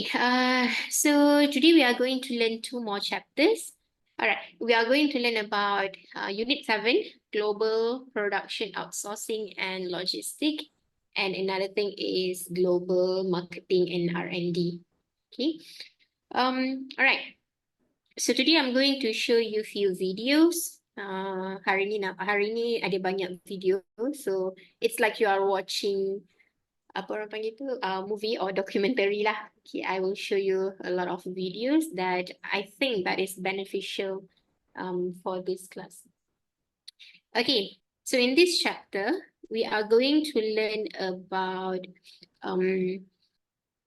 Okay, so today we are going to learn two more chapters. All right, we are going to learn about Unit 7, Global Production Outsourcing and Logistic. And another thing is Global Marketing and R&D. Okay, all right. So today I'm going to show you a few videos. Hari ni ada banyak video. So it's like you are watching apa orang panggil tu movie or documentary lah. Okay, I will show you a lot of videos that I think that is beneficial for this class. Okay, so in this chapter, we are going to learn about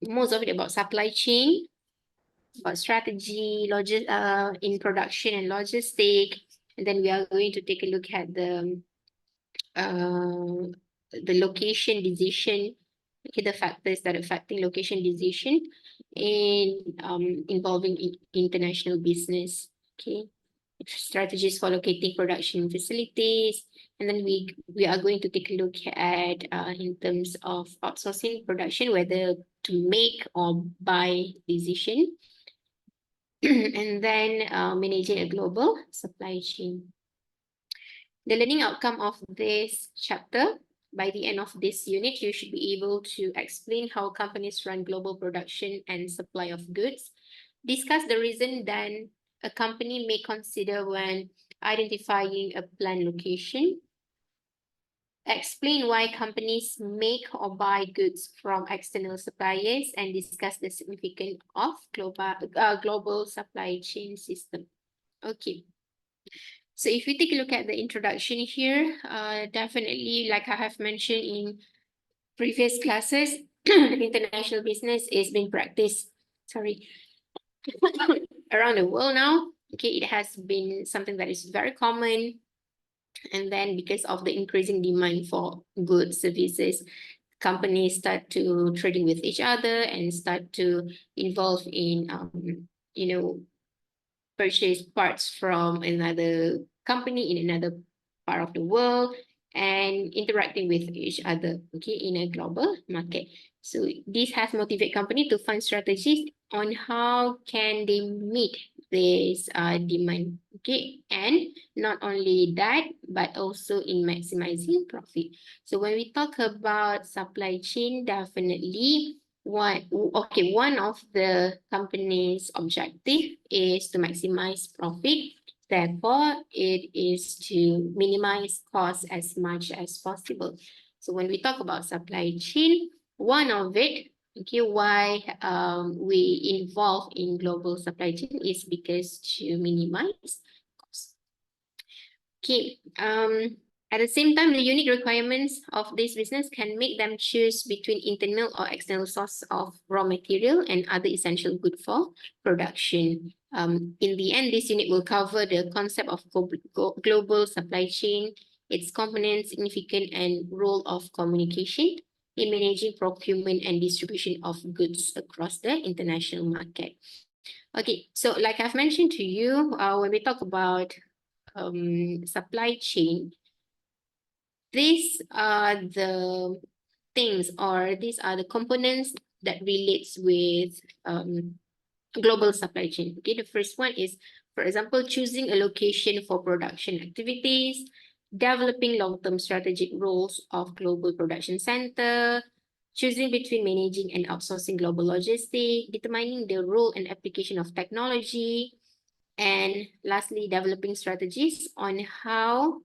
most of it about supply chain, about strategy, in production and logistic, and then we are going to take a look at the location decision, okay, the factors that affecting location decision in involving international business, okay, strategies for locating production facilities, and then we are going to take a look at in terms of outsourcing production, whether to make or buy decision, and then managing a global supply chain. The learning outcome of this chapter, by the end of this unit, you should be able to explain how companies run global production and supply of goods, discuss the reason that a company may consider when identifying a planned location, explain why companies make or buy goods from external suppliers, and discuss the significance of global supply chain system. Okay. So if we take a look at the introduction here, definitely, like I have mentioned in previous classes, international business is being practiced, around the world now. Okay, it has been something that is very common. And then because of the increasing demand for goods, services, companies start to trading with each other and start to involve in, purchase parts from another company in another part of the world and interacting with each other, okay, in a global market. So this has motivated company to find strategies on how can they meet this demand, okay, and not only that, but also in maximizing profit. So when we talk about supply chain, definitely one of the company's objective is to maximize profit. Therefore, it is to minimize costs as much as possible. So when we talk about supply chain, one of it, okay, why we involve in global supply chain is because to minimize costs. Okay, at the same time, the unique requirements of this business can make them choose between internal or external source of raw material and other essential goods for production. In the end, this unit will cover the concept of global supply chain, its components, significant and role of communication in managing procurement and distribution of goods across the international market. Okay, so like I've mentioned to you, when we talk about supply chain, these are the things, or these are the components that relates with global supply chain. Okay, the first one is, for example, choosing a location for production activities, developing long-term strategic roles of global production center, choosing between managing and outsourcing global logistics, determining the role and application of technology, and lastly, developing strategies on how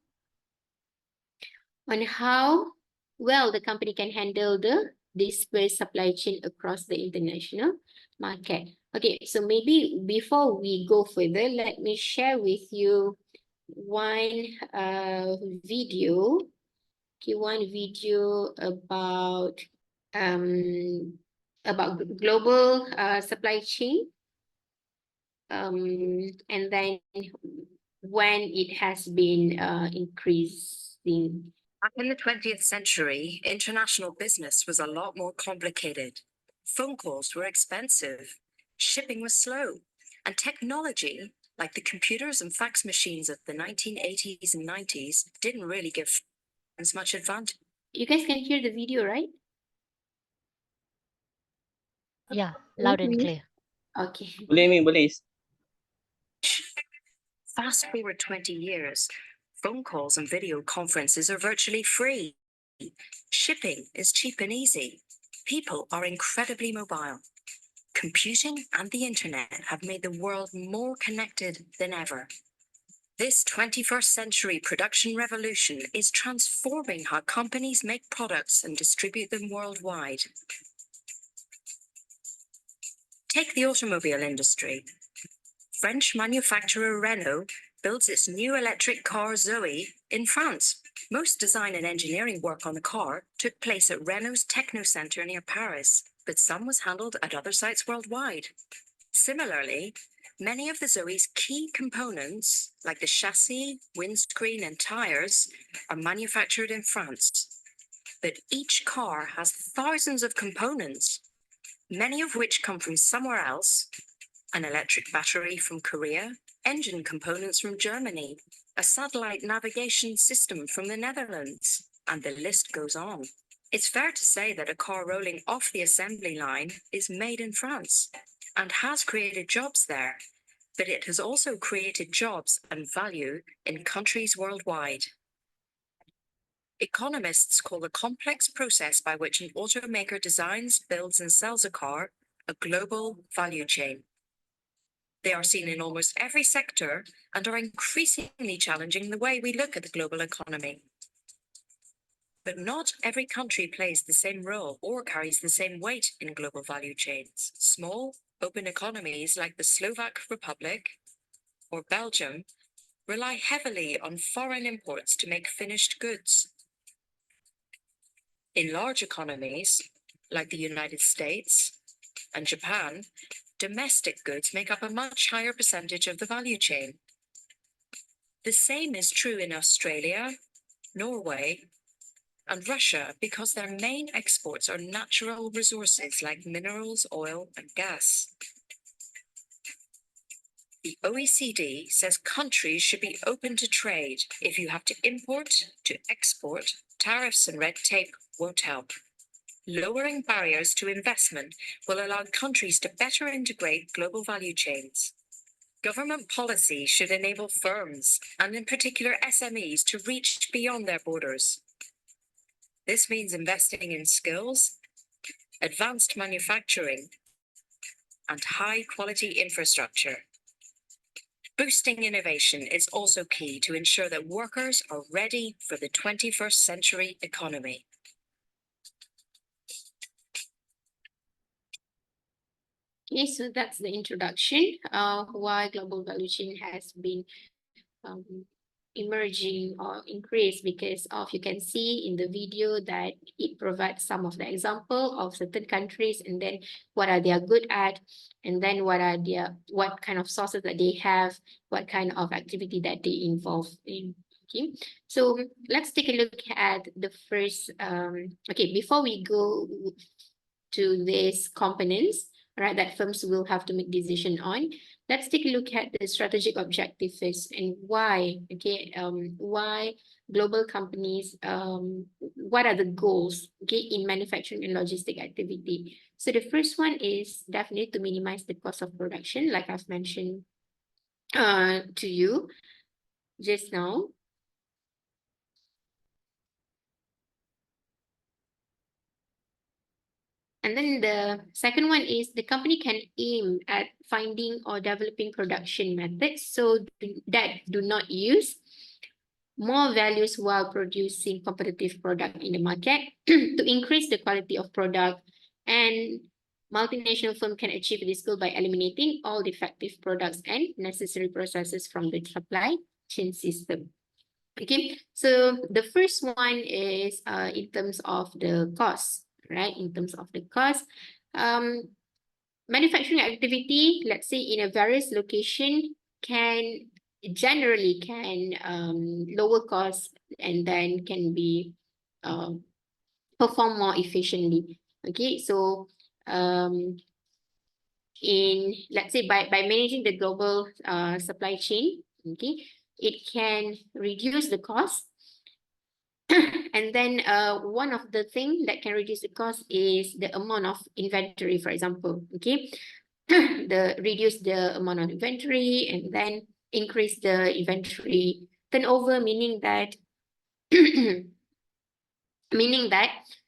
well the company can handle the dispersed supply chain across the international market. Okay, so maybe before we go further, let me share with you one video. Okay, one video about global supply chain. And then when it has been increasing. In the 20th century, international business was a lot more complicated. Phone calls were expensive, shipping was slow, and technology, like the computers and fax machines of the 1980s and 90s, didn't really give as much advantage. You guys can hear the video, right? Yeah, loud and Mhm. clear. Okay. Boleh Mi, boleh. Fast forward 20 years, phone calls and video conferences are virtually free. Shipping is cheap and easy. People are incredibly mobile. Computing and the internet have made the world more connected than ever. This 21st century production revolution is transforming how companies make products and distribute them worldwide. Take the automobile industry. French manufacturer Renault builds its new electric car Zoe in France. Most design and engineering work on the car took place at Renault's Techno Centre near Paris, but some was handled at other sites worldwide. Similarly, many of the Zoe's key components, like the chassis, windscreen, and tires, are manufactured in France. But each car has thousands of components, many of which come from somewhere else: an electric battery from Korea, engine components from Germany, a satellite navigation system from the Netherlands, and the list goes on. It's fair to say that a car rolling off the assembly line is made in France and has created jobs there, but it has also created jobs and value in countries worldwide. Economists call the complex process by which an automaker designs, builds, and sells a car a global value chain. They are seen in almost every sector and are increasingly challenging the way we look at the global economy. But not every country plays the same role or carries the same weight in global value chains. Small, open economies like the Slovak Republic or Belgium rely heavily on foreign imports to make finished goods. In large economies like the United States and Japan, domestic goods make up a much higher percentage of the value chain. The same is true in Australia, Norway, and Russia, because their main exports are natural resources like minerals, oil, and gas. The OECD says countries should be open to trade. If you have to import to export, tariffs and red tape won't help. Lowering barriers to investment will allow countries to better integrate global value chains. Government policy should enable firms, and in particular SMEs, to reach beyond their borders. This means investing in skills, advanced manufacturing, and high-quality infrastructure. Boosting innovation is also key to ensure that workers are ready for the 21st century economy. Okay, so that's the introduction of why global value chain has been emerging or increased, because of, you can see in the video that it provides some of the example of certain countries, and then what are they good at, and then what kind of sources that they have, what kind of activity that they involve in. Okay, so let's take a look at the first okay, before we go to these components, right, that firms will have to make decision on, let's take a look at the strategic objective first, and why, okay, why global companies, what are the goals, okay, in manufacturing and logistic activity. So the first one is definitely to minimize the cost of production, like I've mentioned to you just now. And then the second one is the company can aim at finding or developing production methods that do not use more values while producing competitive product in the market to increase the quality of product. And multinational firm can achieve this goal by eliminating all defective products and necessary processes from the supply chain system. Okay, so the first one is in terms of the cost, right? In terms of the cost, manufacturing activity, let's say in a various location, can generally lower cost and then can be perform more efficiently. Okay, so in, let's say, by managing the global supply chain, okay, it can reduce the cost And then one of the things that can reduce the cost is the amount of inventory, for example. Okay, reduce the amount of inventory and then increase the inventory turnover, meaning that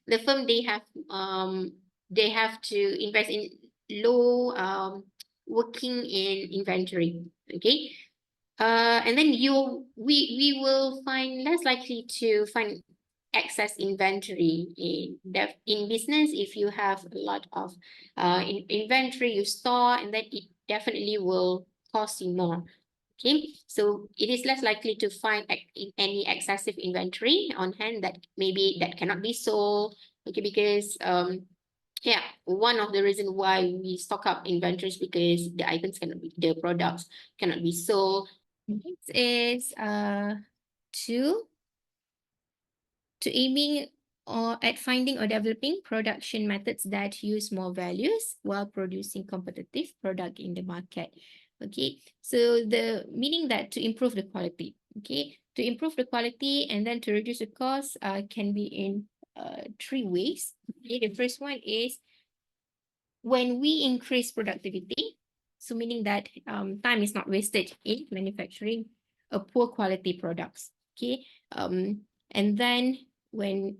the firm they have to invest in low working in inventory. Okay, and then we will find less likely to find excess inventory in business. If you have a lot of inventory you store, and then it definitely will cost you more. Okay, so it is less likely to find any excessive inventory on hand that maybe that cannot be sold. Okay, because yeah, one of the reasons why we stock up inventories because the products cannot be sold. Next is two, to aiming or at finding or developing production methods that use more values while producing competitive product in the market. Okay, so the meaning that to improve the quality. Okay, to improve the quality and then to reduce the cost can be in three ways. Okay, the first one is when we increase productivity, so meaning that time is not wasted in manufacturing a poor quality products. Okay, and then when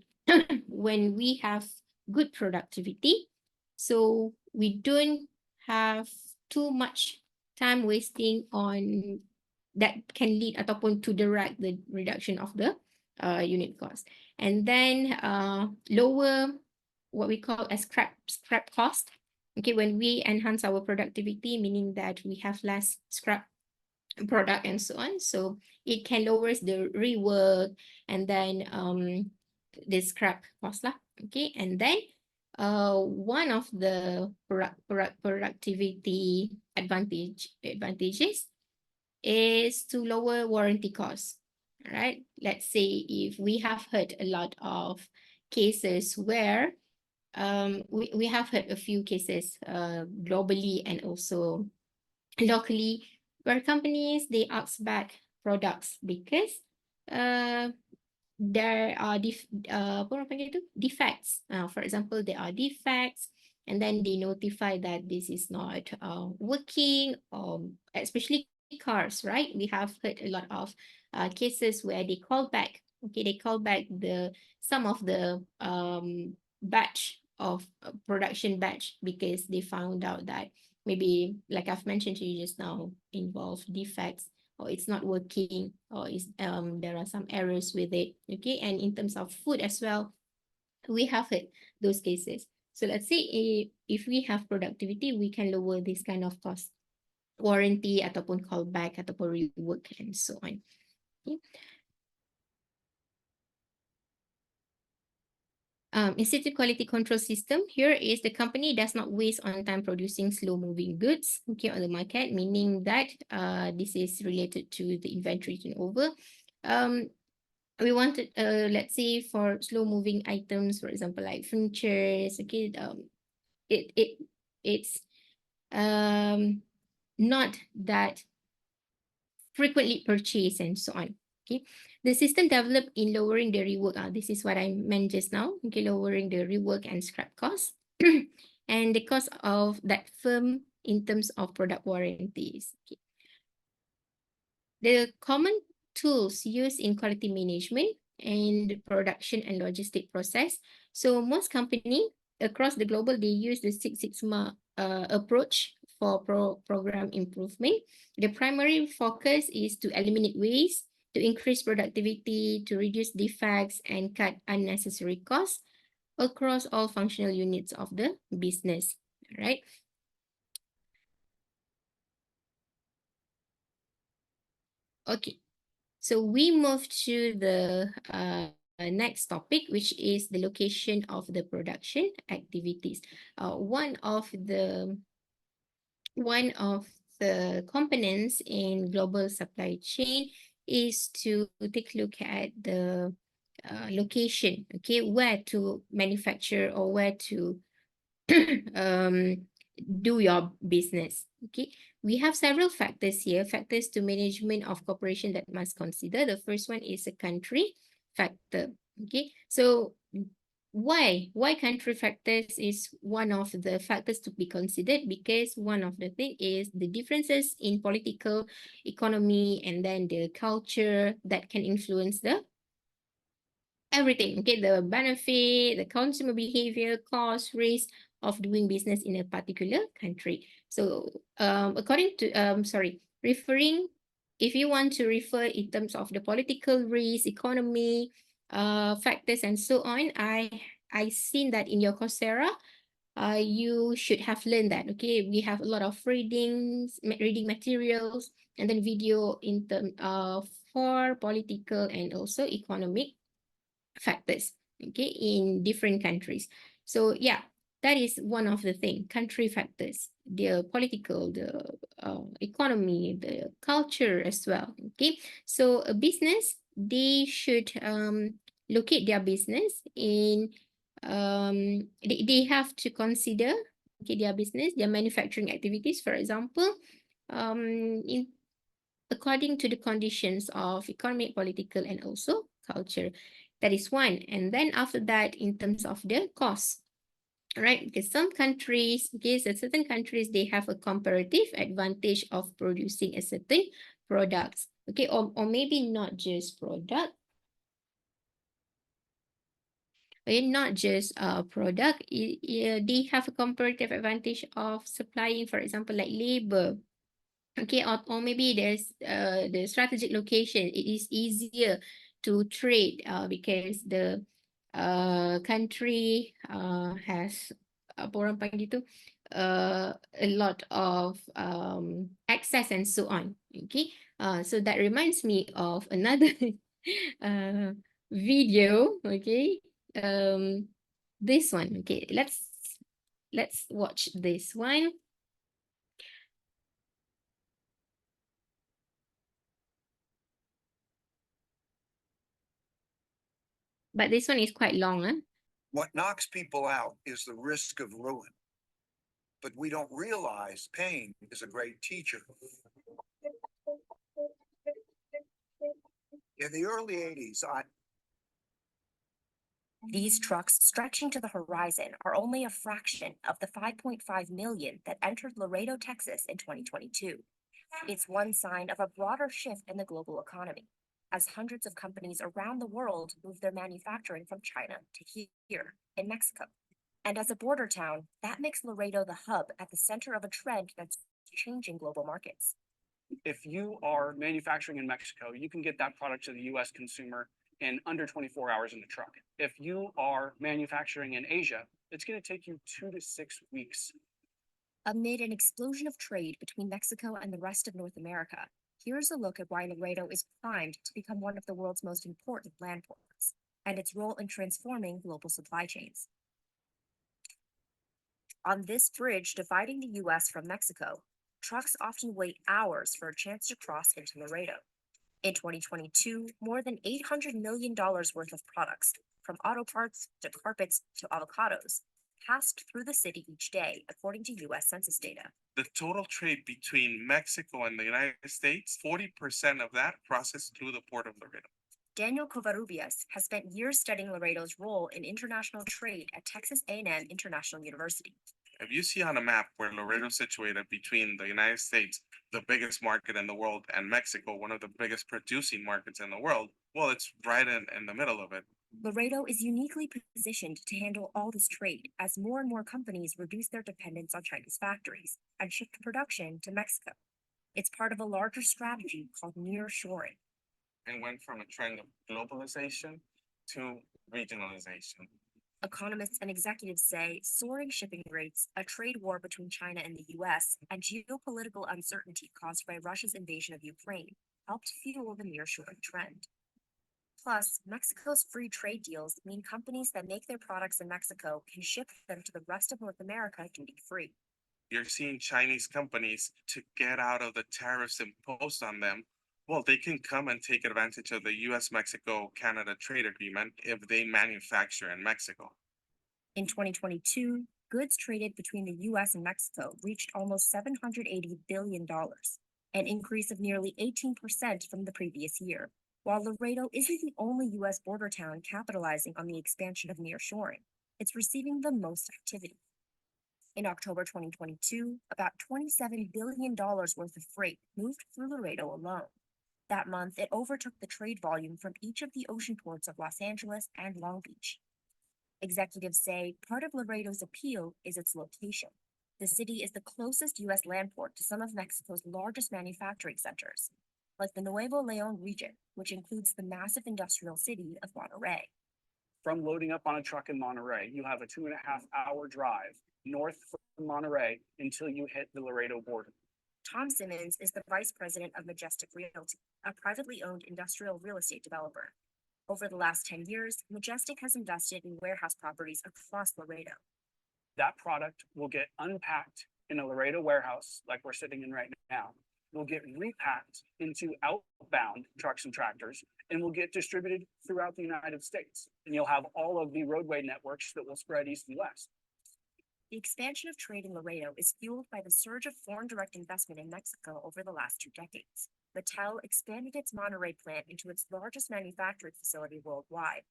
when we have good productivity, so we don't have too much time wasting on that can lead ataupun to direct the reduction of the unit cost, and then lower what we call as scrap cost. Okay, when we enhance our productivity, meaning that we have less scrap product and so on, so it can lowers the rework and then the scrap cost lah. Okay, and then one of the productivity advantages is to lower warranty costs. All right, let's say if we have heard a lot of cases where we have heard a few cases globally and also locally where companies they ask back products because there are defects. For example, there are defects, and then they notify that this is not working, especially cars, right? We have heard a lot of cases where they call back. Okay, they call back some of the batch of production batch because they found out that maybe, like I've mentioned to you just now, involve defects or it's not working or there are some errors with it. Okay, and in terms of food as well, we have it those cases. So let's say if we have productivity, we can lower this kind of cost, warranty ataupun callback ataupun rework and so on. Okay. Institute quality control system here is the company does not waste on time producing slow moving goods, okay, on the market, meaning that this is related to the inventory turnover. We wanted let's say for slow moving items, for example, like furnitures, okay, it's not that frequently purchased and so on. Okay, the system developed in lowering the rework. This is what I meant just now. Okay, lowering the rework and scrap costs and the cost of that firm in terms of product warranties. Okay. The common tools used in quality management and production and logistic process. So most companies across the global, they use the Six Sigma approach for program improvement. The primary focus is to eliminate waste, to increase productivity, to reduce defects, and cut unnecessary costs across all functional units of the business. All right. Okay. So we move to the next topic, which is the location of the production activities. One of the components in global supply chain is to take a look at the location, okay, where to manufacture or where to do your business. Okay, we have several factors here, factors to management of corporation that must consider. The first one is a country factor. Okay, so why country factors is one of the factors to be considered, because one of the thing is the differences in political economy and then the culture that can influence the everything. Okay, the benefit, the consumer behavior, cost, risk of doing business in a particular country. So according to referring, if you want to refer in terms of the political risk, economy, factors and so on, I seen that in your Coursera. You should have learned that. Okay, we have a lot of reading materials, and then video in term of for political and also economic factors, okay, in different countries. So yeah, that is one of the thing, country factors, the political, the economy, the culture as well. Okay, so a business, they should locate their business in they have to consider, okay, their business, their manufacturing activities, for example, in according to the conditions of economic, political, and also culture. That is one. And then after that, in terms of the cost, right? Because some countries, okay, so certain countries, they have a comparative advantage of producing a certain products, okay, or maybe not just product, not just a product, they have a comparative advantage of supplying, for example, like labor. Okay, or maybe there's the strategic location. It is easier to trade because the country has apa orang panggil tu a lot of access and so on. Okay, so that reminds me of another uh, video. Okay, this one. Okay, let's watch this one. But this one is quite long, huh? What knocks people out is the risk of ruin. But we don't realize pain is a great teacher. In the early 80s, These trucks stretching to the horizon are only a fraction of the 5.5 million that entered Laredo, Texas in 2022. It's one sign of a broader shift in the global economy, as hundreds of companies around the world move their manufacturing from China to here in Mexico. And as a border town, that makes Laredo the hub at the center of a trend that's changing global markets. If you are manufacturing in Mexico, you can get that product to the US consumer in under 24 hours in the truck. If you are manufacturing in Asia, it's going to take you 2 to 6 weeks. Amid an explosion of trade between Mexico and the rest of North America, here's a look at why Laredo is primed to become one of the world's most important land ports, and its role in transforming global supply chains. On this bridge dividing the US from Mexico, trucks often wait hours for a chance to cross into Laredo. In 2022, more than $800 million worth of products, from auto parts to carpets to avocados, passed through the city each day, according to US Census data. The total trade between Mexico and the United States, 40% of that processed through the port of Laredo. Daniel Covarrubias has spent years studying Laredo's role in international trade at Texas A&M International University. If you see on a map where Laredo is situated between the United States, the biggest market in the world, and Mexico, one of the biggest producing markets in the world, well, it's right in the middle of it. Laredo is uniquely positioned to handle all this trade as more and more companies reduce their dependence on China's factories and shift production to Mexico. It's part of a larger strategy called nearshoring. And went from a trend of globalization to regionalization. Economists and executives say soaring shipping rates, a trade war between China and the US, and geopolitical uncertainty caused by Russia's invasion of Ukraine helped fuel the nearshoring trend. Plus, Mexico's free trade deals mean companies that make their products in Mexico can ship them to the rest of North America duty-free. You're seeing Chinese companies, to get out of the tariffs imposed on them, well, they can come and take advantage of the US-Mexico-Canada trade agreement if they manufacture in Mexico. In 2022, goods traded between the US and Mexico reached almost $780 billion, an increase of nearly 18% from the previous year. While Laredo isn't the only U.S. border town capitalizing on the expansion of nearshoring, it's receiving the most activity. In October 2022, about $27 billion worth of freight moved through Laredo alone. That month, it overtook the trade volume from each of the ocean ports of Los Angeles and Long Beach. Executives say part of Laredo's appeal is its location. The city is the closest U.S. land port to some of Mexico's largest manufacturing centers, like the Nuevo León region, which includes the massive industrial city of Monterrey. From loading up on a truck in Monterrey, you have a 2.5-hour drive north from Monterrey until you hit the Laredo border. Tom Simmons is the vice president of Majestic Realty, a privately owned industrial real estate developer. Over the last 10 years, Majestic has invested in warehouse properties across Laredo. That product will get unpacked in a Laredo warehouse, like we're sitting in right now, will get repacked into outbound trucks and tractors, and will get distributed throughout the United States. And you'll have all of the roadway networks that will spread east and west. The expansion of trade in Laredo is fueled by the surge of foreign direct investment in Mexico over the last 2 decades. Mattel expanded its Monterrey plant into its largest manufacturing facility worldwide.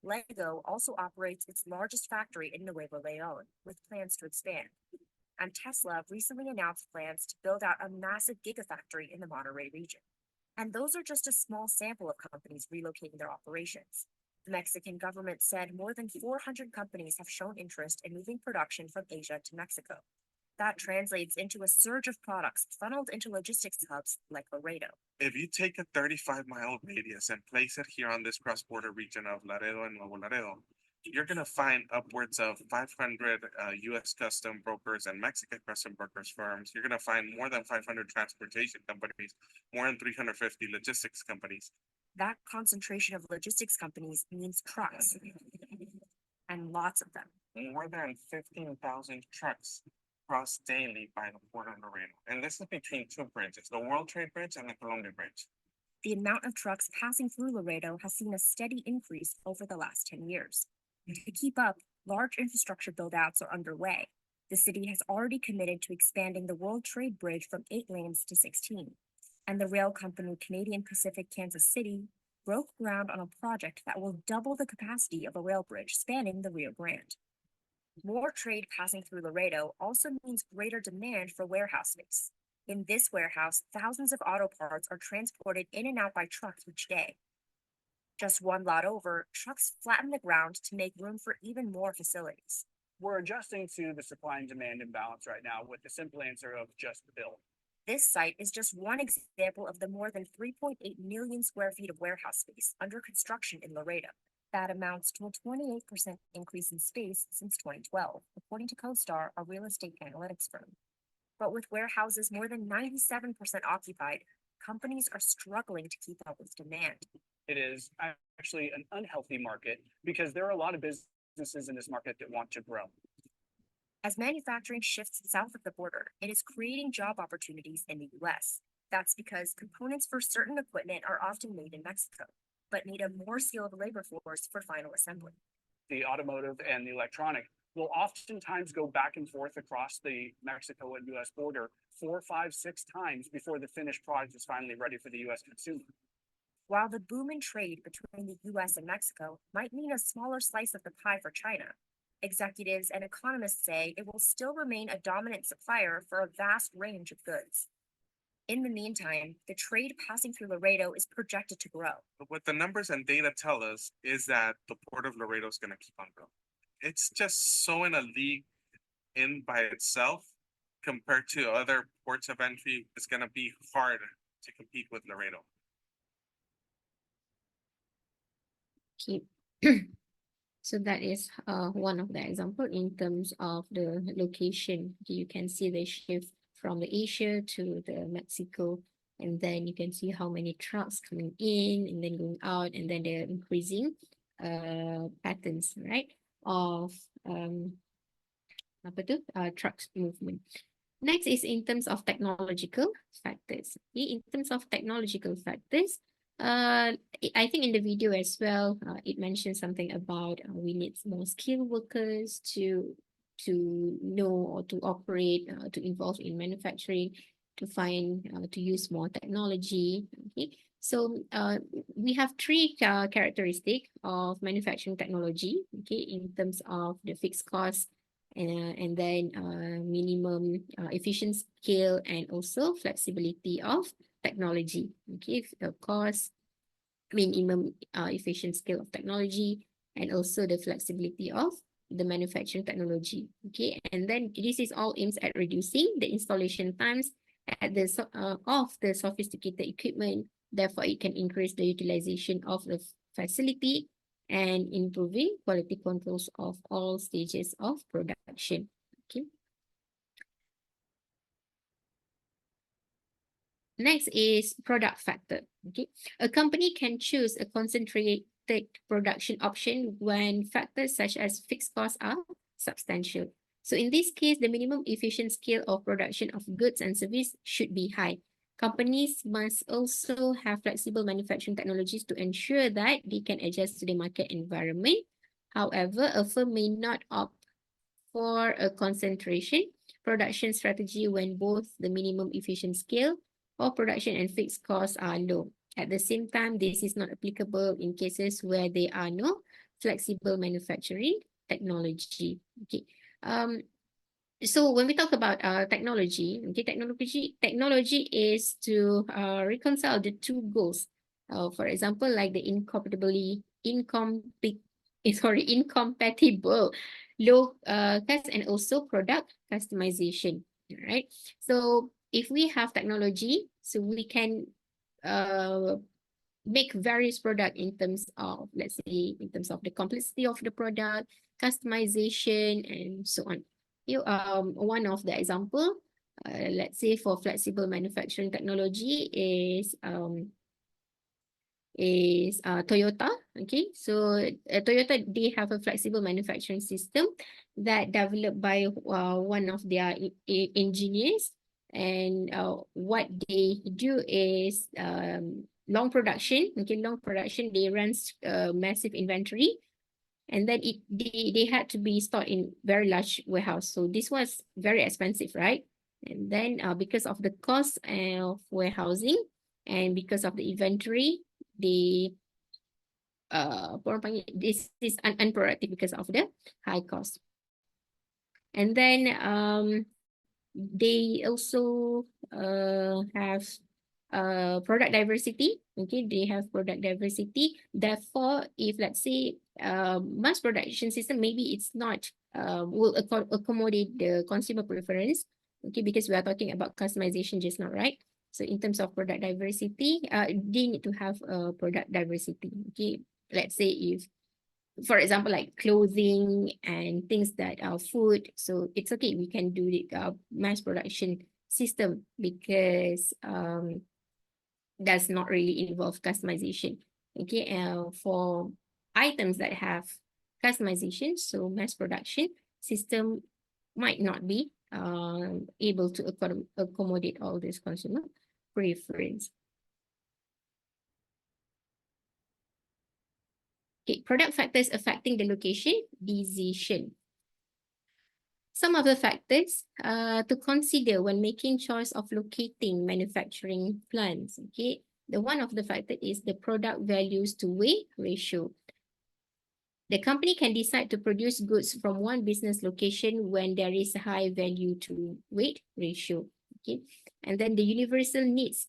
Lego also operates its largest factory in Nuevo León, with plans to expand. And Tesla recently announced plans to build out a massive gigafactory in the Monterrey region. And those are just a small sample of companies relocating their operations. The Mexican government said more than 400 companies have shown interest in moving production from Asia to Mexico. That translates into a surge of products funneled into logistics hubs like Laredo. If you take a 35-mile radius and place it here on this cross-border region of Laredo and Nuevo Laredo, you're going to find upwards of 500 U.S. custom brokers and Mexican custom brokers firms. You're going to find more than 500 transportation companies, more than 350 logistics companies. That concentration of logistics companies means trucks, and lots of them. More than 15,000 trucks cross daily by the port of Laredo. And this is between 2 bridges, the World Trade Bridge and the Columbia Bridge. The amount of trucks passing through Laredo has seen a steady increase over the last 10 years. To keep up, large infrastructure build-outs are underway. The city has already committed to expanding the World Trade Bridge from 8 lanes to 16. And the rail company Canadian Pacific Kansas City broke ground on a project that will double the capacity of a rail bridge spanning the Rio Grande. More trade passing through Laredo also means greater demand for warehouse space. In this warehouse, thousands of auto parts are transported in and out by trucks each day. Just one lot over, trucks flatten the ground to make room for even more facilities. We're adjusting to the supply and demand imbalance right now with the simple answer of just build. This site is just one example of the more than 3.8 million square feet of warehouse space under construction in Laredo. That amounts to a 28% increase in space since 2012, according to CoStar, a real estate analytics firm. But with warehouses more than 97% occupied, companies are struggling to keep up with demand. It is actually an unhealthy market because there are a lot of businesses in this market that want to grow. As manufacturing shifts south of the border, it is creating job opportunities in the U.S. That's because components for certain equipment are often made in Mexico, but need a more skilled labor force for final assembly. The automotive and the electronic will oftentimes go back and forth across the Mexico and U.S. border 4, 5, 6 times before the finished product is finally ready for the U.S. consumer. While the boom in trade between the U.S. and Mexico might mean a smaller slice of the pie for China, executives and economists say it will still remain a dominant supplier for a vast range of goods. In the meantime, the trade passing through Laredo is projected to grow. But what the numbers and data tell us is that the port of Laredo is going to keep on growing. It's just so in a league in by itself compared to other ports of entry. It's going to be hard to compete with Laredo. Okay. So that is one of the example in terms of the location. You can see the shift from the Asia to the Mexico, and then you can see how many trucks coming in and then going out, and then they're increasing patterns, right, of trucks movement. Next is in terms of technological factors. In terms of technological factors, I think in the video as well, it mentioned something about we need more skilled workers to know or to operate, to involve in manufacturing, to find, to use more technology. Okay, So we have three characteristics of manufacturing technology, okay, in terms of the fixed cost and then minimum efficient scale and also flexibility of technology, okay, cost, minimum efficient scale of technology, and also the flexibility of the manufacturing technology, okay, and then this is all aims at reducing the installation times of the sophisticated equipment. Therefore, it can increase the utilization of the facility and improving quality controls of all stages of production. Okay. Next is product factor. Okay, a company can choose a concentrated production option when factors such as fixed costs are substantial. So in this case, the minimum efficient scale of production of goods and service should be high. Companies must also have flexible manufacturing technologies to ensure that they can adjust to the market environment. However, a firm may not opt for a concentration production strategy when both the minimum efficient scale of production and fixed costs are low. At the same time, this is not applicable in cases where there are no flexible manufacturing technology. Okay. So when we talk about technology, okay, technology is to reconcile the two goals. For example, like the incompatible low cost and also product customization. Right. So if we have technology, so we can make various product in terms of, let's say, in terms of the complexity of the product, customization, and so on. One of the example, let's say for flexible manufacturing technology is Toyota. Okay, so Toyota, they have a flexible manufacturing system that developed by one of their engineers, and what they do is long production. Okay, long production, they run massive inventory, and then they had to be stored in very large warehouse. So this was very expensive, right? And then because of the cost of warehousing and because of the inventory, they this is unproductive because of the high cost. And then they also have product diversity. Okay, they have product diversity. Therefore, if let's say mass production system, maybe it's not will accommodate the consumer preference. Okay, because we are talking about customization just now, right? So in terms of product diversity, they need to have product diversity. Okay, let's say if, for example, like clothing and things that are food, so it's okay, we can do the mass production system because does not really involve customization. Okay, for items that have customization, so mass production system might not be able to accommodate all this consumer preference. Okay, product factors affecting the location decision. Some of the factors to consider when making choice of locating manufacturing plants. Okay, the one of the factor is the product values to weight ratio. The company can decide to produce goods from one business location when there is a high value to weight ratio. Okay, and then the universal needs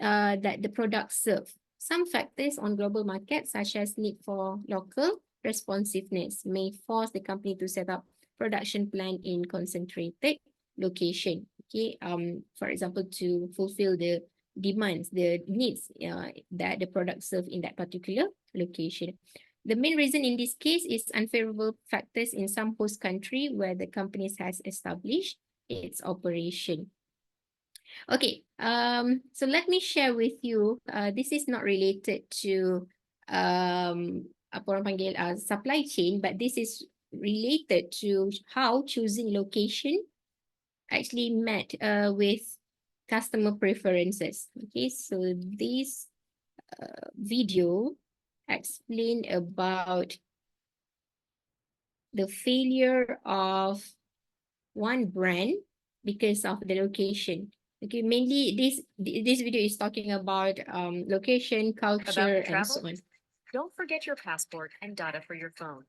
that the products serve. Some factors on global markets, such as need for local responsiveness, may force the company to set up production plan in concentrated location. Okay, for example, to fulfill the demands, the needs that the product serve in that particular location. The main reason in this case is unfavorable factors in some host country where the companies has established its operation. Okay, so let me share with you, this is not related to apa orang panggil supply chain, but this is related to how choosing location actually met with customer preferences. Okay, so this video explain about the failure of one brand because of the location. Okay, mainly this video is talking about location, culture, your and so travel? on. Don't forget your passport and data for your phone.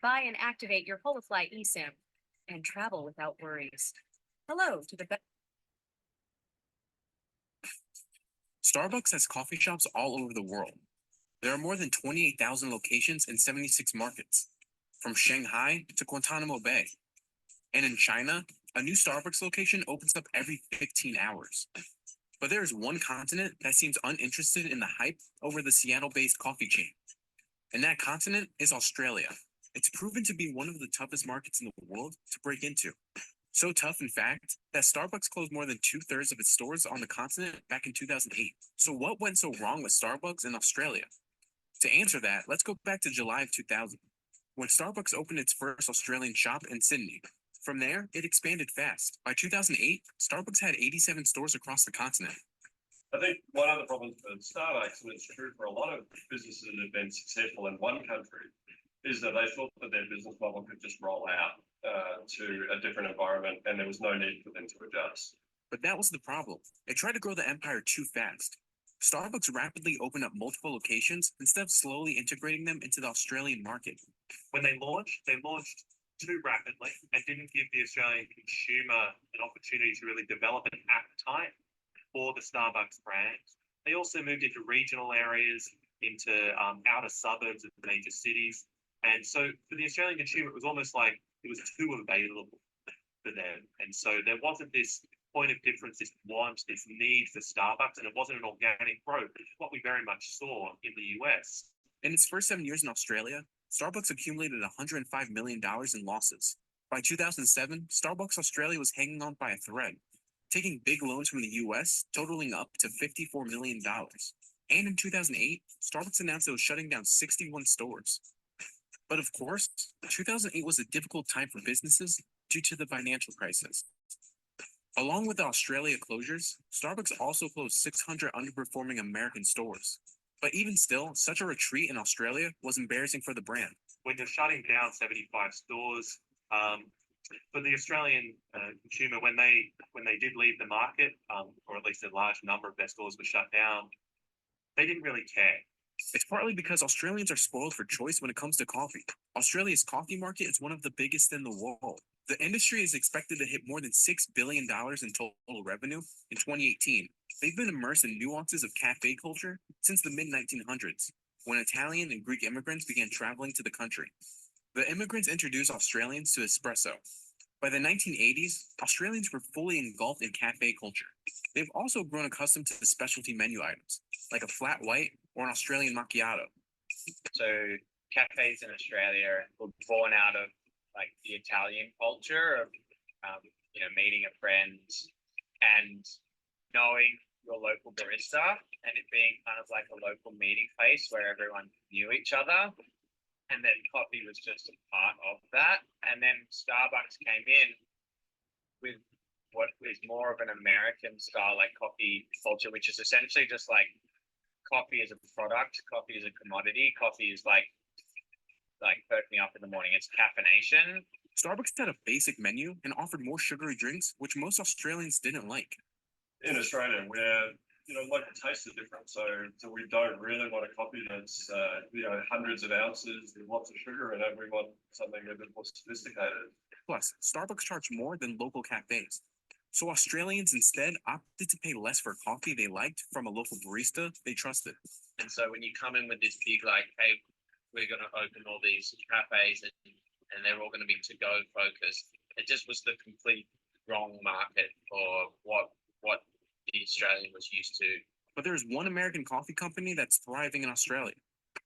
Buy and activate your Holofly eSIM and travel without worries. Hello to the Starbucks has coffee shops all over the world. There are more than 28,000 locations in 76 markets, from Shanghai to Guantanamo Bay. And in China, a new Starbucks location opens up every 15 hours. But there is one continent that seems uninterested in the hype over the Seattle-based coffee chain. And that continent is Australia. It's proven to be one of the toughest markets in the world to break into. So tough, in fact, that Starbucks closed more than 2/3 of its stores on the continent back in 2008. So what went so wrong with Starbucks in Australia? To answer that, let's go back to July of 2000, when Starbucks opened its first Australian shop in Sydney. From there, it expanded fast. By 2008, Starbucks had 87 stores across the continent. I think one of the problems with Starbucks, and it's true for a lot of businesses that have been successful in one country, is that they thought that their business model could just roll out to a different environment and there was no need for them to adjust. But that was the problem. They tried to grow the empire too fast. Starbucks rapidly opened up multiple locations instead of slowly integrating them into the Australian market. When they launched too rapidly and didn't give the Australian consumer an opportunity to really develop an appetite for the Starbucks brand. They also moved into regional areas, into outer suburbs of major cities. And so for the Australian consumer, it was almost like it was too available for them. And so there wasn't this point of difference, this want, this need for Starbucks, and it wasn't an organic growth, which is what we very much saw in the US. In its first 7 years in Australia, Starbucks accumulated $105 million in losses. By 2007, Starbucks Australia was hanging on by a thread, taking big loans from the US, totaling up to $54 million. And in 2008, Starbucks announced it was shutting down 61 stores. But of course, 2008 was a difficult time for businesses due to the financial crisis. Along with the Australia closures, Starbucks also closed 600 underperforming American stores. But even still, such a retreat in Australia was embarrassing for the brand. When you're shutting down 75 stores, for the Australian consumer, when they did leave the market, or at least a large number of their stores were shut down, they didn't really care. It's partly because Australians are spoiled for choice when it comes to coffee. Australia's coffee market is one of the biggest in the world. The industry is expected to hit more than $6 billion in total revenue in 2018. They've been immersed in nuances of cafe culture since the mid-1900s, when Italian and Greek immigrants began traveling to the country. The immigrants introduced Australians to espresso. By the 1980s, Australians were fully engulfed in cafe culture. They've also grown accustomed to the specialty menu items, like a flat white or an Australian macchiato. So cafes in Australia were born out of like the Italian culture of, meeting a friend and knowing your local barista and it being kind of like a local meeting place where everyone knew each other. And then coffee was just a part of that. And then Starbucks came in with what is more of an American style, like coffee culture, which is essentially just like coffee is a product, coffee is a commodity, coffee is like perk me up in the morning. It's caffeination. Starbucks had a basic menu and offered more sugary drinks, which most Australians didn't like. In Australia, where local tastes are different, so we don't really want a coffee that's hundreds of ounces with lots of sugar in it. We want something a bit more sophisticated. Plus, Starbucks charged more than local cafes. So Australians instead opted to pay less for coffee they liked from a local barista they trusted. And so when you come in with this big, like, hey, we're going to open all these cafes and they're all going to be to-go focused, it just was the complete wrong market for what the Australian was used to. But there's one American coffee company that's thriving in Australia.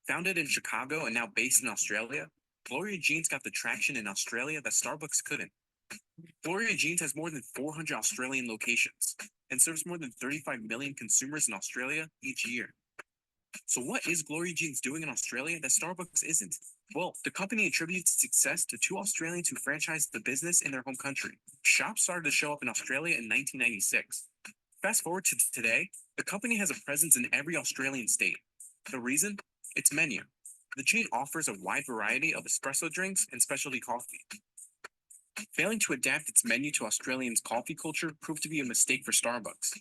Founded in Chicago and now based in Australia, Gloria Jean's got the traction in Australia that Starbucks couldn't. Gloria Jean's has more than 400 Australian locations and serves more than 35 million consumers in Australia each year. So what is Gloria Jean's doing in Australia that Starbucks isn't? Well, the company attributes its success to two Australians who franchised the business in their home country. Shops started to show up in Australia in 1996. Fast forward to today, the company has a presence in every Australian state. The reason? Its menu. The chain offers a wide variety of espresso drinks and specialty coffee. Failing to adapt its menu to Australians' coffee culture proved to be a mistake for Starbucks.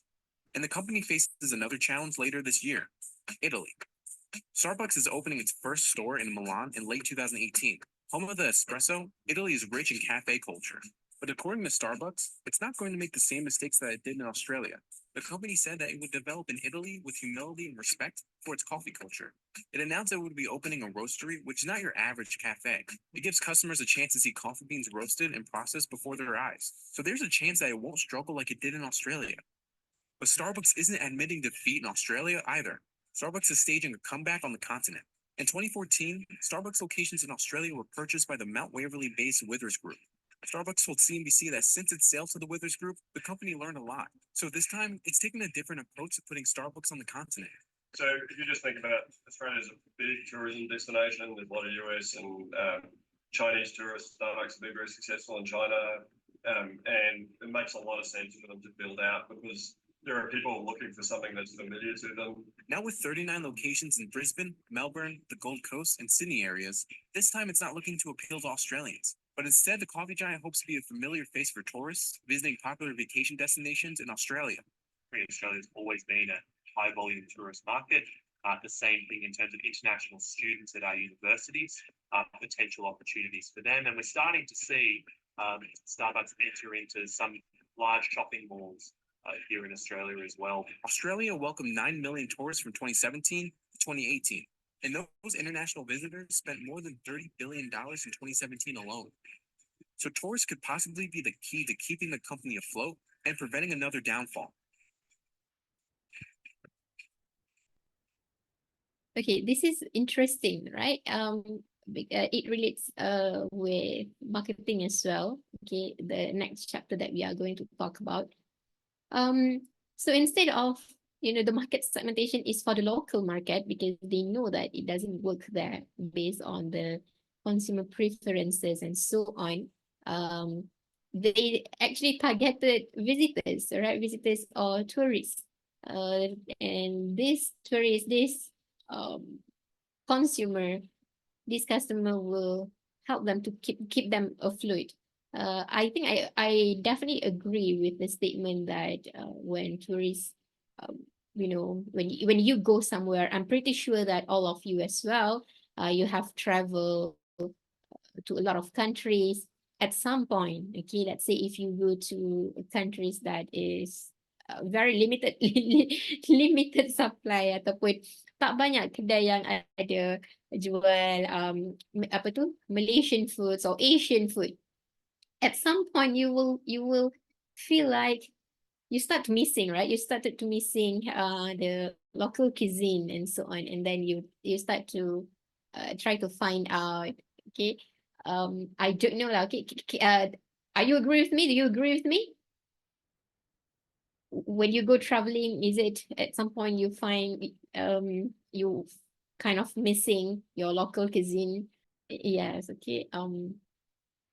And the company faces another challenge later this year, Italy. Starbucks is opening its first store in Milan in late 2018. Home of the espresso, Italy is rich in cafe culture. But according to Starbucks, it's not going to make the same mistakes that it did in Australia. The company said that it would develop in Italy with humility and respect for its coffee culture. It announced that it would be opening a roastery, which is not your average cafe. It gives customers a chance to see coffee beans roasted and processed before their eyes. So there's a chance that it won't struggle like it did in Australia. But Starbucks isn't admitting defeat in Australia either. Starbucks is staging a comeback on the continent. In 2014, Starbucks locations in Australia were purchased by the Mount Waverly-based Withers Group. Starbucks told CNBC that since its sale to the Withers Group, the company learned a lot. So this time, it's taking a different approach to putting Starbucks on the continent. So if you just think about Australia as a big tourism destination, there's a lot of US and Chinese tourists. Starbucks have been very successful in China, and it makes a lot of sense for them to build out because there are people looking for something that's familiar to them. Now with 39 locations in Brisbane, Melbourne, the Gold Coast, and Sydney areas, this time it's not looking to appeal to Australians. But instead, the coffee giant hopes to be a familiar face for tourists visiting popular vacation destinations in Australia. Australia's always been a high volume tourist market. The same thing in terms of international students at our universities, potential opportunities for them. And we're starting to see Starbucks enter into some large shopping malls here in Australia as well. Australia welcomed 9 million tourists from 2017 to 2018. And those international visitors spent more than $30 billion in 2017 alone. So tourists could possibly be the key to keeping the company afloat and preventing another downfall. Okay, this is interesting, right? It relates with marketing as well. Okay, the next chapter that we are going to talk about. So instead of the market segmentation is for the local market because they know that it doesn't work there based on the consumer preferences and so on. They actually targeted visitors, right? Visitors or tourists. And this tourist, this consumer, this customer will help them to keep them afloat. I think I definitely agree with the statement that when tourists, when you go somewhere, I'm pretty sure that all of you as well, you have traveled to a lot of countries at some point. Okay, let's say if you go to countries that is very limited limited supply ataupun tak banyak kedai yang ada jual apa tu Malaysian foods or Asian food. At some point you will feel like you start missing, right? You started to missing the local cuisine and so on, and then you start to try to find out. Okay, I don't know lah. Okay, are you agree with me? Do you agree with me? When you go traveling, is it at some point you find you kind of missing your local cuisine? Yes, okay.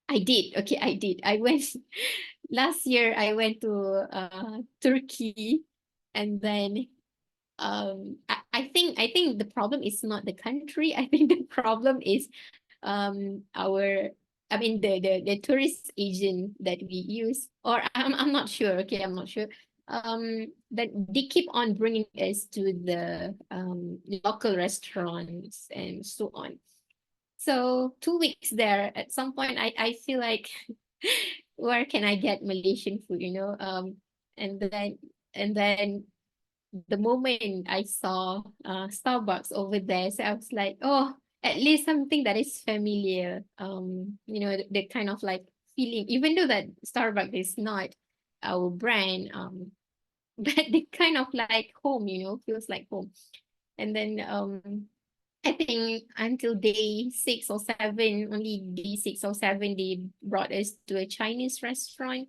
I did. Okay, I did. I went last year. I went to Turkey, and then I think the problem is not the country. I think the problem is the tourist agent that we use, or I'm not sure. Okay, I'm not sure. That they keep on bringing us to the local restaurants and so on. So 2 weeks there, at some point I feel like where can I get Malaysian food, and then the moment I saw Starbucks over there, so I was like, oh, at least something that is familiar. The kind of like feeling, even though that Starbucks is not our brand, but they kind of like home, feels like home. And then I think until day 6 or 7, only day 6 or 7, they brought us to a Chinese restaurant.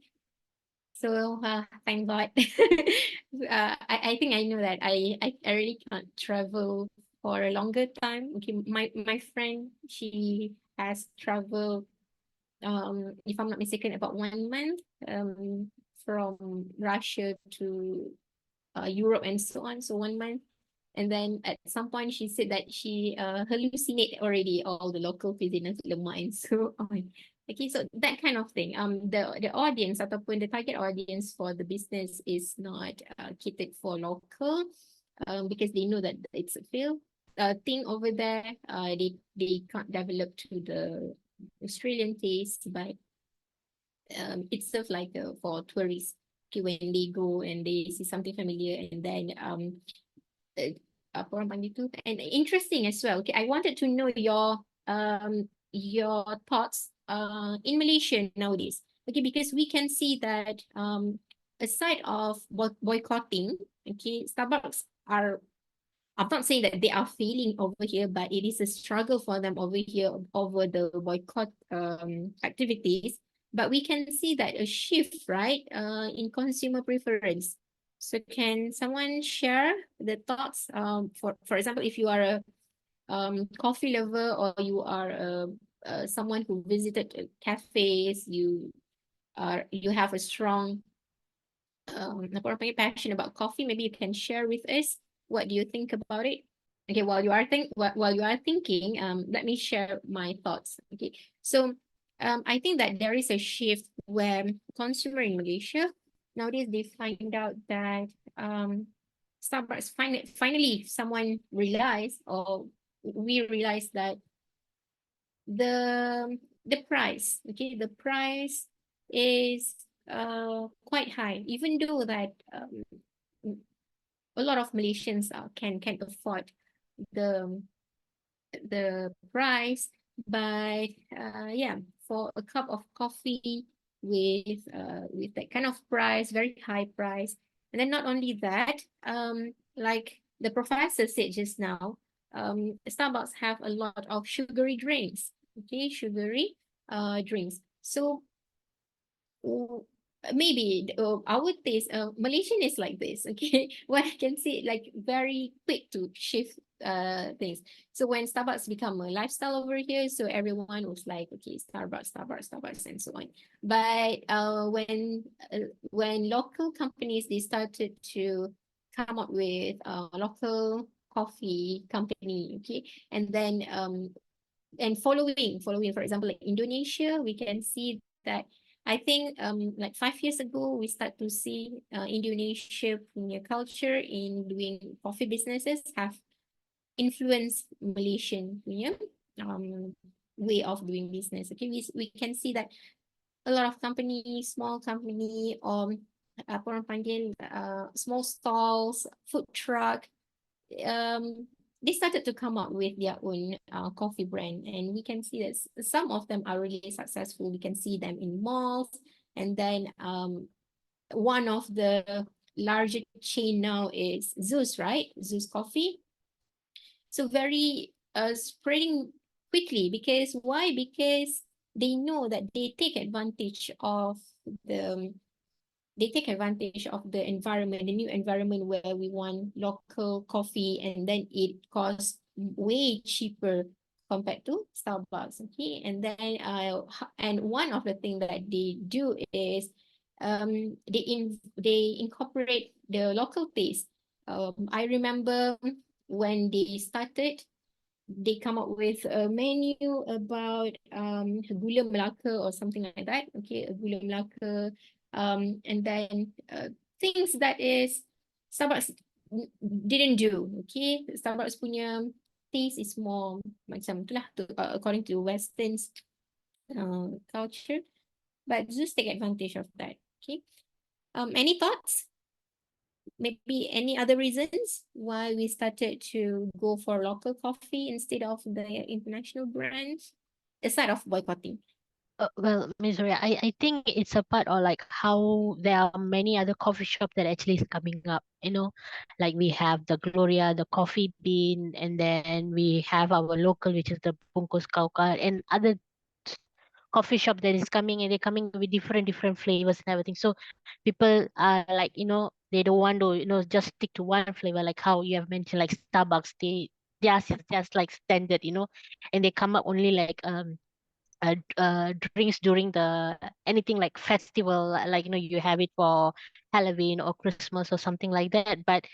So thank God. I think I know that I really can't travel for a longer time. Okay, my friend, she has traveled if I'm not mistaken about 1 month from Russia to Europe and so on. So 1 month. And then at some point she said that she hallucinate already all the local cuisine nasi lemak and so on. Okay, so that kind of thing. The audience ataupun the target audience for the business is not catered for local, because they know that it's a field thing over there. They can't develop to the Australian taste, but it's sort of like for tourists. Okay, when they go and they see something familiar, and then uh, apa orang panggil tu, and interesting as well. Okay, I wanted to know your thoughts in Malaysia nowadays. Okay, because we can see that aside of boycotting, okay, Starbucks are, I'm not saying that they are failing over here, but it is a struggle for them over here over the boycott activities. But we can see that a shift, right, in consumer preference. So can someone share the thoughts? For example, if you are a coffee lover, or you are someone who visited cafes, you have a strong passion about coffee. Maybe you can share with us what do you think about it. Okay, while you are thinking, let me share my thoughts. Okay, so I think that there is a shift where consumer in Malaysia nowadays they find out that Starbucks finally someone realized, or we realized that the price, okay, the price is quite high, even though that a lot of Malaysians can afford the the price, but yeah, for a cup of coffee with that kind of price, very high price. And then not only that, like the professor said just now, Starbucks have a lot of sugary drinks, okay, sugary drinks. So maybe our taste, Malaysian is like this, okay. What I can see, like very quick to shift things. So when Starbucks become a lifestyle over here, so everyone was like, okay, Starbucks, and so on. But when local companies they started to come up with local coffee company, okay, and then and following, for example, like Indonesia, we can see that I think like 5 years ago we start to see Indonesia punya culture in doing coffee businesses have influenced Malaysian punya um way of doing business. Okay, we can see that a lot of company, small company, or apa orang panggil small stalls, food truck, they started to come up with their own coffee brand, and we can see that some of them are really successful. We can see them in malls, and then one of the larger chain now is Zeus, right? Zeus Coffee. So very spreading quickly, because why? Because they know that the they take advantage of the environment, the new environment where we want local coffee, and then it costs way cheaper compared to Starbucks. Okay, and then and one of the things that they do is they incorporate the local taste. I remember when they started, they come up with a menu about gula Melaka or something like that. Okay, a gula Melaka, and then things that is Starbucks didn't do. Okay, Starbucks punya taste is more macam tu lah, according to Western's culture, but just take advantage of that. Okay, any thoughts? Maybe any other reasons why we started to go for local coffee instead of the international brands, aside of boycotting? Well, Miss Ria, I think it's a part of like how there are many other coffee shop that actually is coming up, like we have the Gloria, the Coffee Bean, and then we have our local, which is the Bungkus Kauka, and other s- coffee shop that is coming, and they're coming with different flavors and everything. So people are like, they don't want to, just stick to one flavor, like how you have mentioned, like Starbucks, they are just like standard, and they come up only like drinks during the anything like festival, like you have it for Halloween or Christmas or something like that. But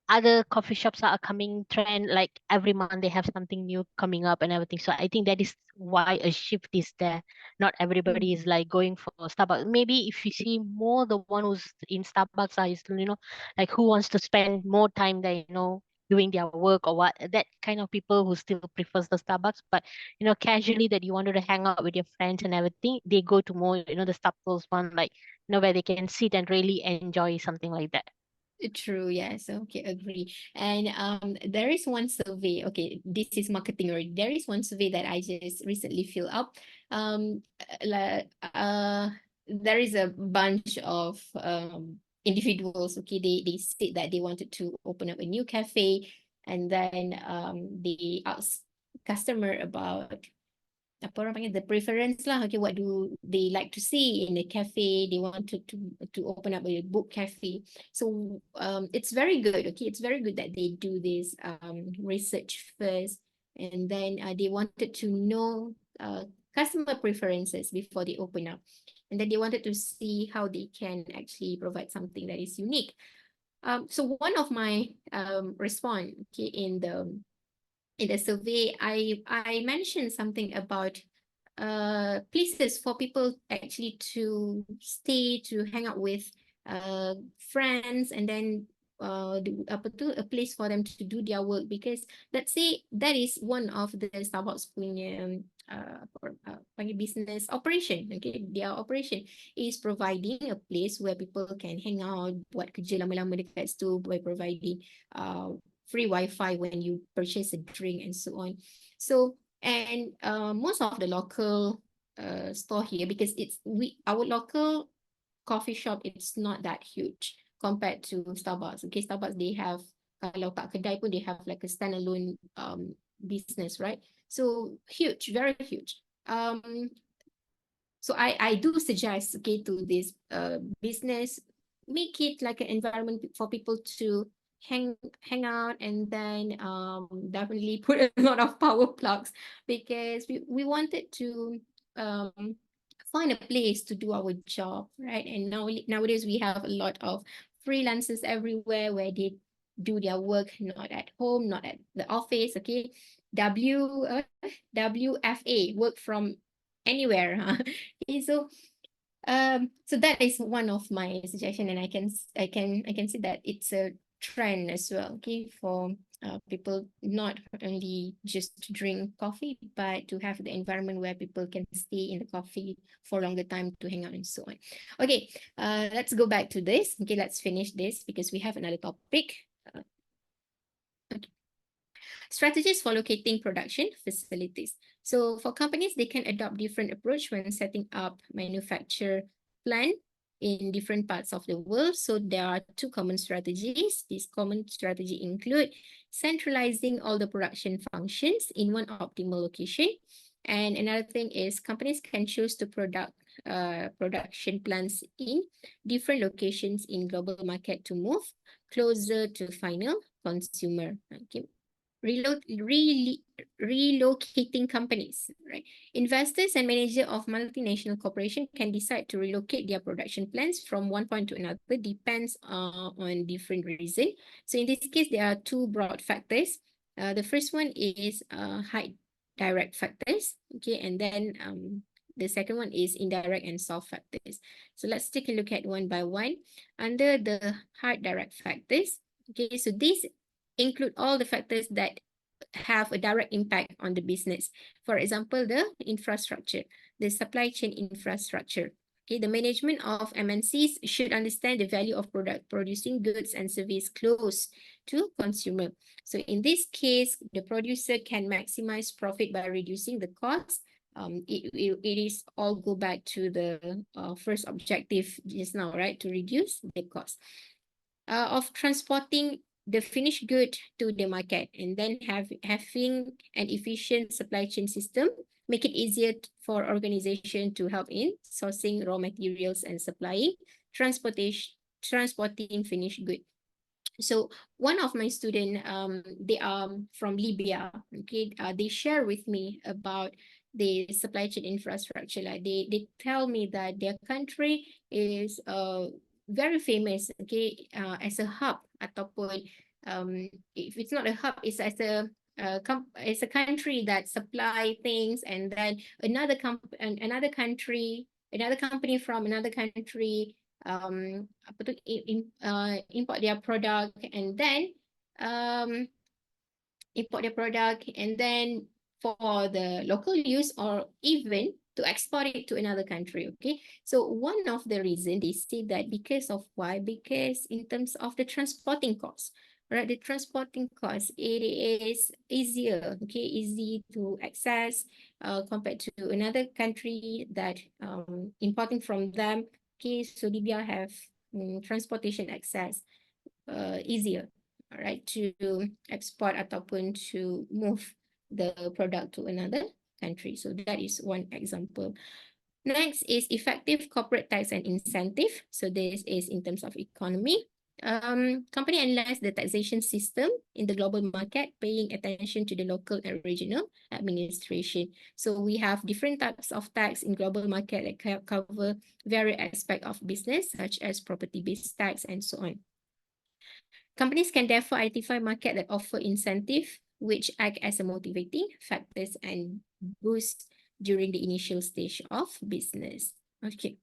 other coffee shops are coming trend, like every month they have something new coming up and everything. So I think that is why a shift is there. Not everybody is like going for Starbucks. Maybe if you see more, the one who's in Starbucks are, is, like who wants to spend more time there, doing their work or what, that kind of people who still prefers the Starbucks. But casually, that you wanted to hang out with your friends and everything, they go to more, the Starbucks one, like, where they can sit and really enjoy something like that. True, yes. Okay, agree. And there is one survey. Okay, this is marketing already. There is one survey that I just recently filled up. Like there is a bunch of individuals. Okay, they said that they wanted to open up a new cafe, and then they asked customer about apa orang panggil, the preference lah. Okay, what do they like to see in the cafe? They wanted to open up a book cafe. So it's very good. Okay, it's very good that they do this research first, and then they wanted to know customer preferences before they open up, and then they wanted to see how they can actually provide something that is unique. So one of my response, okay, in the survey, I mentioned something about places for people actually to stay, to hang out with friends, and then apa tu, a place for them to do their work, because let's say that is one of the Starbucks punya panggil business operation. Okay, their operation is providing a place where people can hang out, buat kerja lama-lama dekat situ by providing free Wi-Fi when you purchase a drink and so on. So, and most of the local store here, because our local coffee shop, it's not that huge compared to Starbucks. Okay, Starbucks, they have, kalau kat kedai pun, they have like a standalone business, right? So huge, very huge. So I do suggest, okay, to this business, make it like an environment for people to hang out, and then definitely put a lot of power plugs, because we wanted to find a place to do our job, right? And nowadays we have a lot of freelancers everywhere where they do their work not at home, not at the office. Okay, WFA, work from anywhere. Okay, so that is one of my suggestion, and I can see that it's a trend as well. Okay, for people not only just to drink coffee, but to have the environment where people can stay in the coffee for longer time to hang out and so on. Okay, let's go back to this. Okay, let's finish this because we have another topic. Okay. Strategies for locating production facilities. So for companies, they can adopt different approach when setting up manufacture plant in different parts of the world. So there are two common strategies. These common strategy include centralizing all the production functions in one optimal location. And another thing is companies can choose to production plants in different locations in global market to move closer to final consumer. Okay. Relocating companies, right? Investors and managers of multinational corporation can decide to relocate their production plants from one point to another, depends on different reason. So in this case, there are two broad factors. The first one is high direct factors, okay, and then the second one is indirect and soft factors. So let's take a look at one by one. Under the hard direct factors, okay, so these include all the factors that have a direct impact on the business. For example, the infrastructure, the supply chain infrastructure. Okay, the management of MNCs should understand the value of producing goods and service close to consumer. So in this case, the producer can maximize profit by reducing the cost. It is all go back to the first objective just now, right? To reduce the cost of transporting the finished good to the market, and then having an efficient supply chain system make it easier for organization to help in sourcing raw materials and supplying transporting finished good. So one of my student, they are from Libya. Okay, they share with me about the supply chain infrastructure. Like they tell me that their country is very famous, okay, as a hub ataupun if it's not a hub, it's as a it's a country that supply things, and then another company from another country apa tu, import their product, and then um import their product, and then for the local use, or even to export it to another country. Okay, so one of the reason they say that, because of why? Because in terms of the transporting cost, right? The transporting cost, it is easier, okay, easy to access compared to another country that importing from them. Okay, so Libya have transportation access easier, right, to export ataupun to move the product to another country. So that is one example. Next is effective corporate tax and incentive. So this is in terms of economy. Company analyze the taxation system in the global market, paying attention to the local and regional administration. So we have different types of tax in global market that cover various aspects of business, such as property-based tax and so on. Companies can therefore identify market that offer incentive, which act as a motivating factors and boost during the initial stage of business. Okay.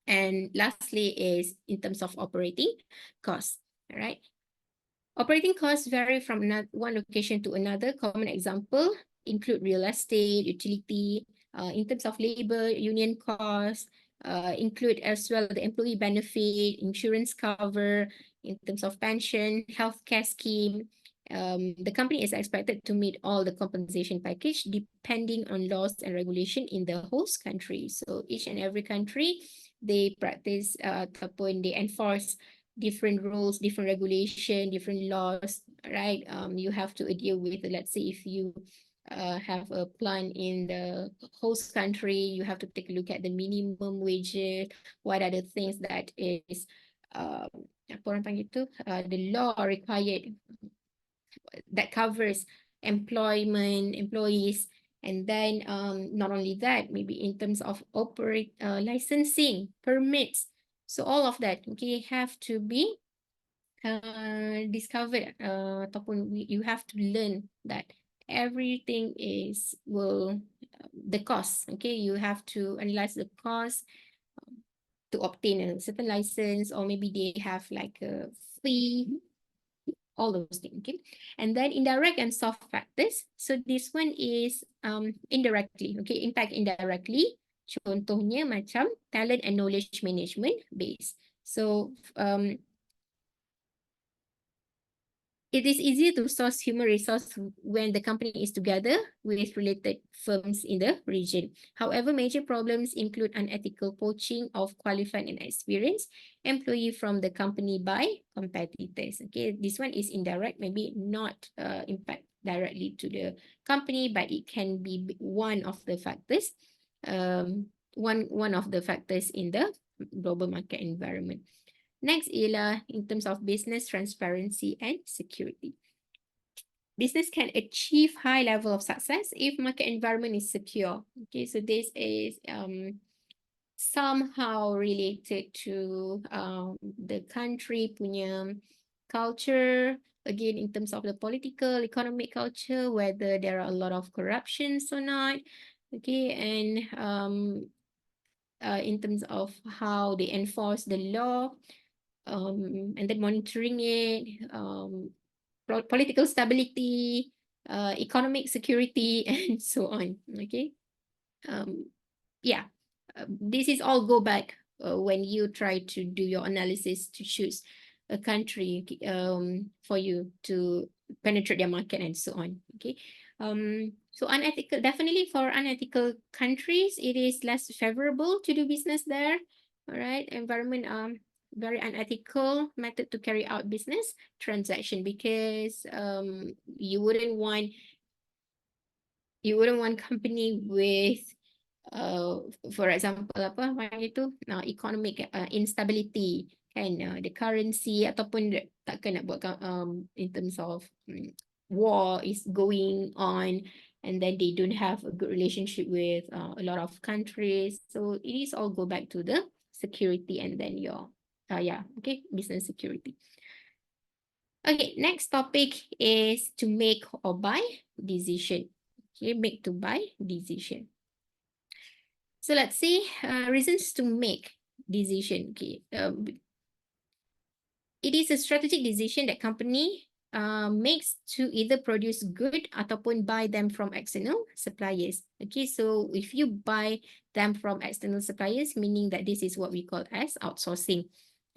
And lastly is in terms of operating costs, all right? Operating costs vary from one location to another. Common example include real estate, utility, in terms of labor, union costs, include as well the employee benefit, insurance cover, in terms of pension, healthcare scheme. The company is expected to meet all the compensation package depending on laws and regulation in the host country. So each and every country, they practice ataupun they enforce different rules, different regulation, different laws, right? You have to adhere with, let's say, if you have a plant in the host country, you have to take a look at the minimum wages, what are the things that is apa orang panggil tu, the law required that covers employment, employees, and then not only that, maybe in terms of operate licensing, permits. So all of that, okay, have to be discovered ataupun you have to learn that everything is the cost, okay, you have to analyze the cost to obtain a certain license, or maybe they have like a fee, all those things, okay? And then indirect and soft factors. So this one is indirectly, okay, impact indirectly. Contohnya macam talent and knowledge management base. So it is easier to source human resource when the company is together with related firms in the region. However, major problems include unethical poaching of qualified and experienced employee from the company by competitors. Okay, this one is indirect, maybe not impact directly to the company, but it can be one of the factors, one of the factors in the global market environment. Next ialah in terms of business transparency and security. Business can achieve high level of success if market environment is secure. Okay, so this is somehow related to the country punya culture. Again, in terms of the political, economic culture, whether there are a lot of corruptions or not. Okay, and in terms of how they enforce the law, and then monitoring it, political stability, economic security, and so on. Okay. Yeah, this is all go back when you try to do your analysis to choose a country for you to penetrate their market and so on. Okay. So unethical, definitely for unethical countries, it is less favorable to do business there. All right, environment very unethical method to carry out business transaction, because you wouldn't want company with for example apa panggil itu economic instability kan, the currency ataupun takkan nak buat in terms of war is going on, and then they don't have a good relationship with a lot of countries. So it is all go back to the security, and then your yeah, okay, business security. Okay, next topic is to make or buy decision. Okay, make to buy decision. So let's see reasons to make decision. Okay, it is a strategic decision that company makes to either produce good ataupun buy them from external suppliers. Okay, so if you buy them from external suppliers, meaning that this is what we call as outsourcing.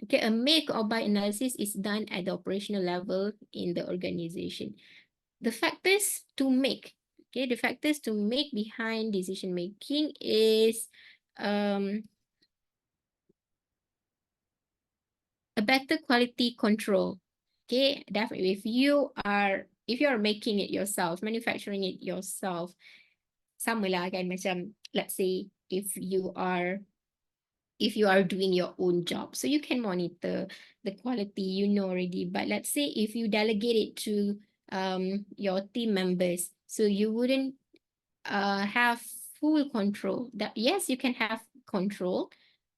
Okay, a make or buy analysis is done at the operational level in the organization. The factors to make, okay, the factors to make behind decision making is a better quality control. Okay, definitely if you are making it yourself, manufacturing it yourself, sama lah kan, macam let's say if you are doing your own job, so you can monitor the quality, you know already. But let's say if you delegate it to your team members, so you wouldn't have full control. That yes, you can have control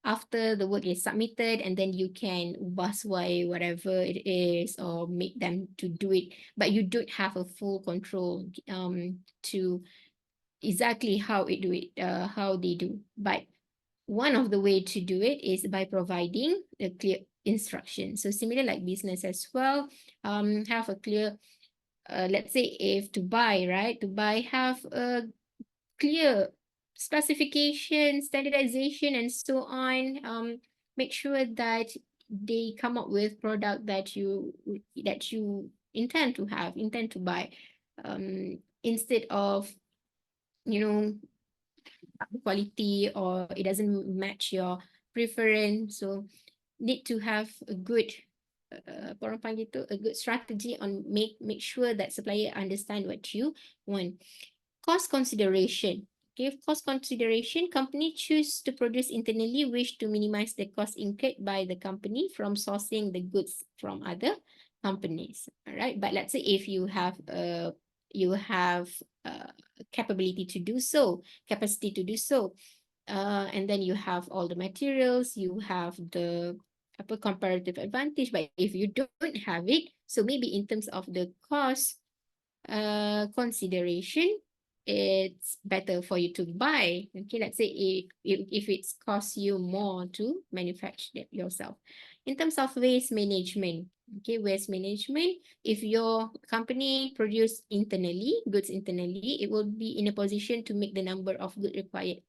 after the work is submitted, and then you can busway whatever it is or make them to do it, but you don't have a full control to exactly how it do it, how they do. But one of the way to do it is by providing a clear instruction. So similar like business as well, have a clear, let's say if to buy, right? To buy, have a clear specification, standardization, and so on. Make sure that they come up with product that you intend to buy, instead of quality or it doesn't match your preference. So need to have a good a good strategy on make sure that supplier understand what you want. Cost consideration. Okay, cost consideration, company choose to produce internally, wish to minimize the cost incurred by the company from sourcing the goods from other companies. All right, but let's say if you have capability to do so, capacity to do so, and then you have all the materials, you have the comparative advantage. But if you don't have it, so maybe in terms of the cost consideration, it's better for you to buy. Okay, let's say if it's costs you more to manufacture it yourself. In terms of waste management, okay, waste management, if your company produce goods internally, it will be in a position to make the number of good required,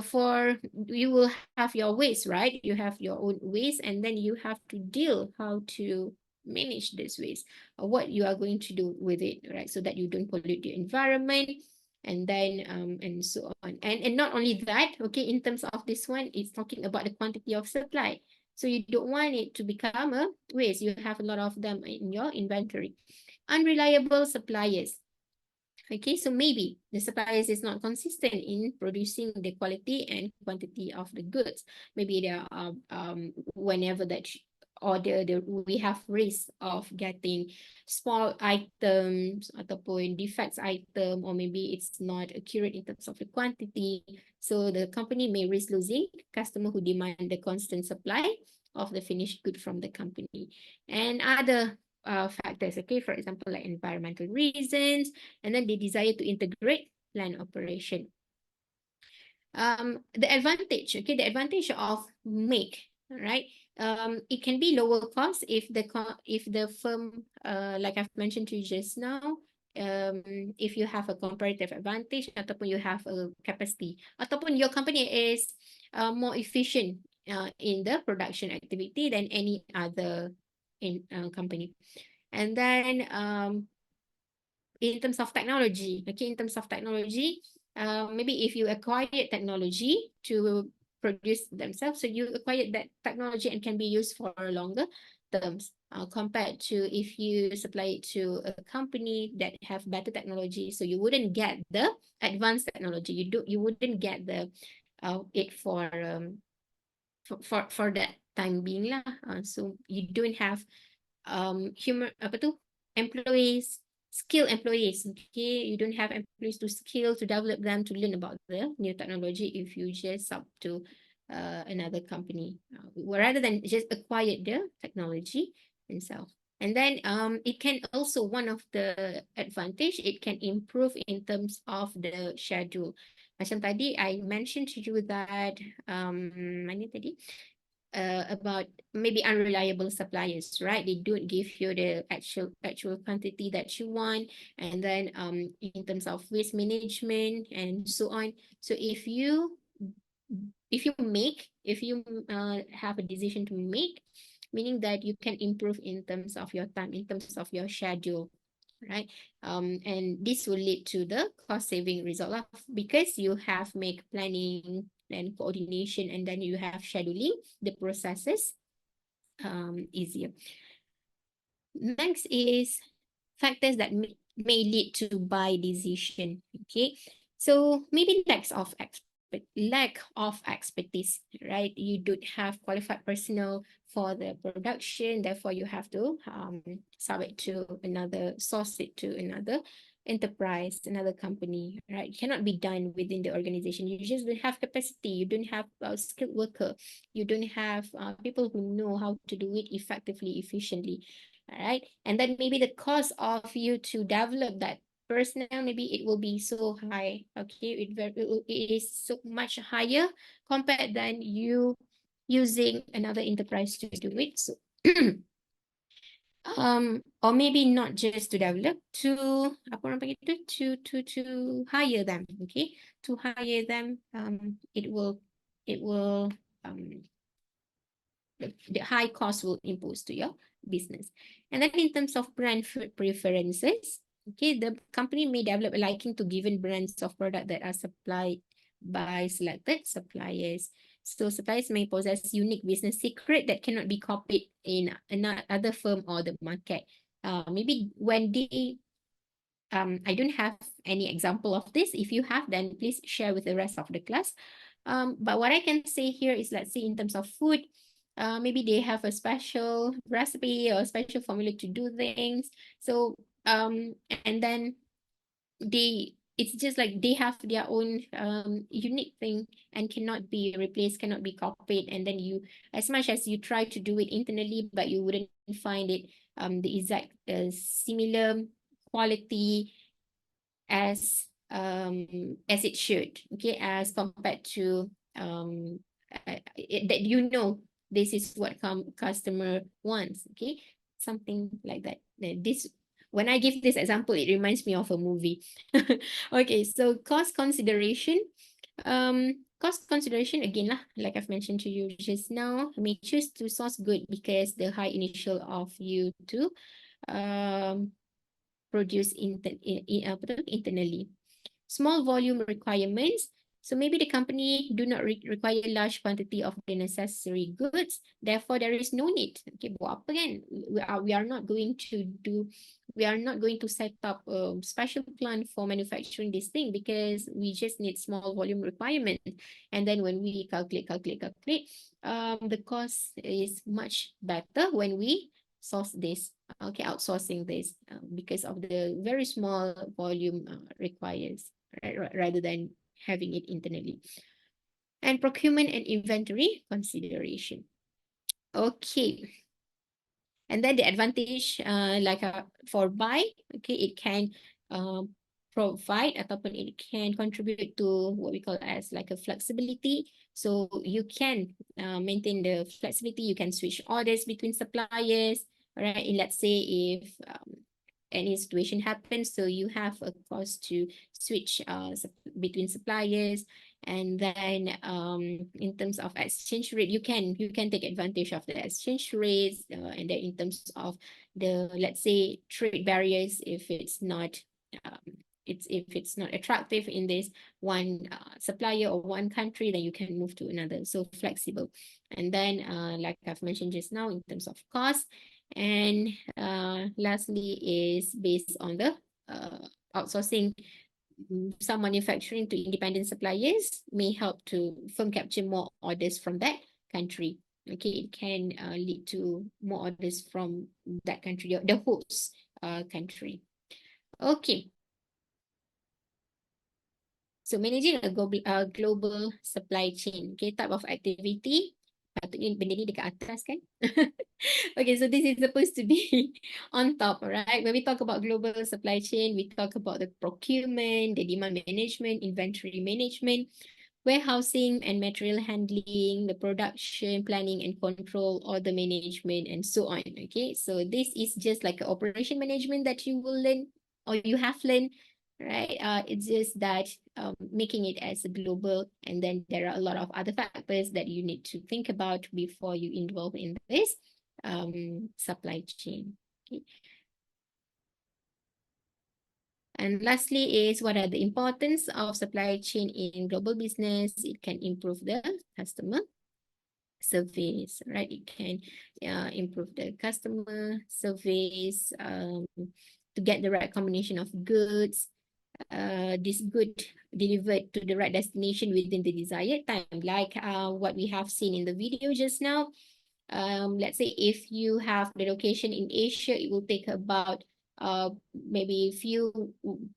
for you will have your waste, right? You have your own waste, and then you have to deal how to manage this waste, what you are going to do with it, right? So that you don't pollute the environment, and then and so on. And not only that, okay, in terms of this one, it's talking about the quantity of supply. So you don't want it to become a waste. You have a lot of them in your inventory. Unreliable suppliers. Okay, so maybe the suppliers is not consistent in producing the quality and quantity of the goods. Maybe there are whenever that we have risk of getting small items ataupun defects item, or maybe it's not accurate in terms of the quantity. So the company may risk losing customer who demand the constant supply of the finished good from the company. And other factors, okay, for example, like environmental reasons, and then they desire to integrate land operation. The advantage, okay, the advantage of make, right? It can be lower cost if the firm, like I've mentioned to you just now, if you have a comparative advantage ataupun you have a capacity ataupun your company is more efficient in the production activity than any other company. And then in terms of technology, okay, in terms of technology, maybe if you acquired technology to produce themselves, so you acquired that technology and can be used for longer terms, compared to if you supply it to a company that have better technology, so you wouldn't get the advanced technology. You wouldn't get the it for that time being lah. So you don't have skilled employees. Okay, you don't have employees to develop them to learn about the new technology if you just sub to another company, rather than just acquire the technology itself. And then it can also, one of the advantage, it can improve in terms of the schedule. Macam tadi I mentioned to you that mana tadi? About maybe unreliable suppliers, right? They don't give you the actual quantity that you want, and then in terms of waste management and so on. So if you have a decision to make, meaning that you can improve in terms of your time, in terms of your schedule, right? And this will lead to the cost saving result of, because you have make planning and coordination, and then you have scheduling the processes easier. Next is factors that may lead to buy decision. Okay, so maybe lack of expertise, right? You don't have qualified personnel for the production, therefore you have to sub it to another, source it to another enterprise, another company, right? It cannot be done within the organization. You just don't have capacity. You don't have a skilled worker. You don't have people who know how to do it effectively, efficiently. All right. And then maybe the cost of you to develop that personnel, maybe it will be so high. Okay. It is so much higher compared than you using another enterprise to do it. So or maybe not just to develop, to apa orang panggil tu, to hire them. Okay, to hire them, it will the high cost will impose to your business. And then in terms of brand preferences, okay, the company may develop a liking to given brands of product that are supplied by selected suppliers. So suppliers may possess unique business secret that cannot be copied in another firm or the market. Maybe when they, I don't have any example of this. If you have, then please share with the rest of the class. But what I can say here is, let's say in terms of food, maybe they have a special recipe or special formula to do things. So and then it's just like they have their own unique thing and cannot be replaced, cannot be copied. And then you, as much as you try to do it internally, but you wouldn't find it the exact similar quality as it should, okay, as compared to that, you know, this is what customer wants, okay, something like that. This, when I give this example, it reminds me of a movie. Okay, so cost consideration. Cost consideration, again lah, like I've mentioned to you just now, may choose to source good because the high initial of you to produce internally. Small volume requirements. So maybe the company do not require large quantity of the necessary goods. Therefore, there is no need. Okay, buat apa kan? We are not going to set up a special plan for manufacturing this thing, because we just need small volume requirement. And then when we calculate, the cost is much better when we source this, okay, outsourcing this, because of the very small volume requires, rather than having it internally. And procurement and inventory consideration. Okay. And then the advantage, for buy, okay, it can provide ataupun it can contribute to what we call as like a flexibility. So you can maintain the flexibility. You can switch orders between suppliers, right? And let's say if any situation happens, so you have a cost to switch between suppliers. And then in terms of exchange rate, you can take advantage of the exchange rates, and then in terms of the, let's say, trade barriers, if it's not attractive in this one supplier or one country, then you can move to another. So flexible. And then like I've mentioned just now, in terms of cost. And lastly is based on the outsourcing some manufacturing to independent suppliers may help to firm capture more orders from that country. Okay, it can lead to more orders from that country, the host country. Okay. So So managing a global supply chain. Okay, type of activity. Patutnya benda ni dekat atas kan? Okay, so this is supposed to be on top, right? When we talk about global supply chain, we talk about the procurement, the demand management, inventory management, warehousing and material handling, the production, planning and control, order management, and so on. Okay, so this is just like an operation management that you will learn or you have learned, right? It's just that making it as a global, and then there are a lot of other factors that you need to think about before you involve in this supply chain. Okay. And lastly is what are the importance of supply chain in global business? It can improve the customer service, right? It can improve the customer service to get the right combination of goods. This good delivered to the right destination within the desired time, like what we have seen in the video just now. Let's say if you have the location in Asia, it will take about maybe a few working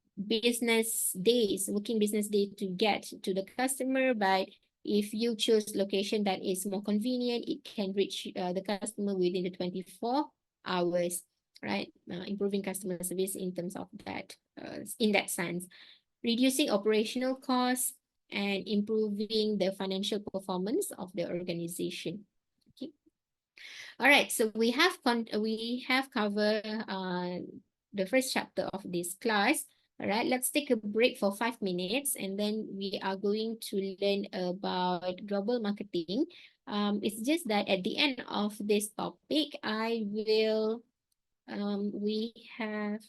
business day to get to the customer. But if you choose location that is more convenient, it can reach the customer within the 24 hours, right? Improving customer service in terms of that, in that sense. Reducing operational costs and improving the financial performance of the organization. Okay. All right, so we have covered the first chapter of this class. All right, let's take a break for 5 minutes, and then we are going to learn about global marketing. It's just that at the end of this topic, I will we have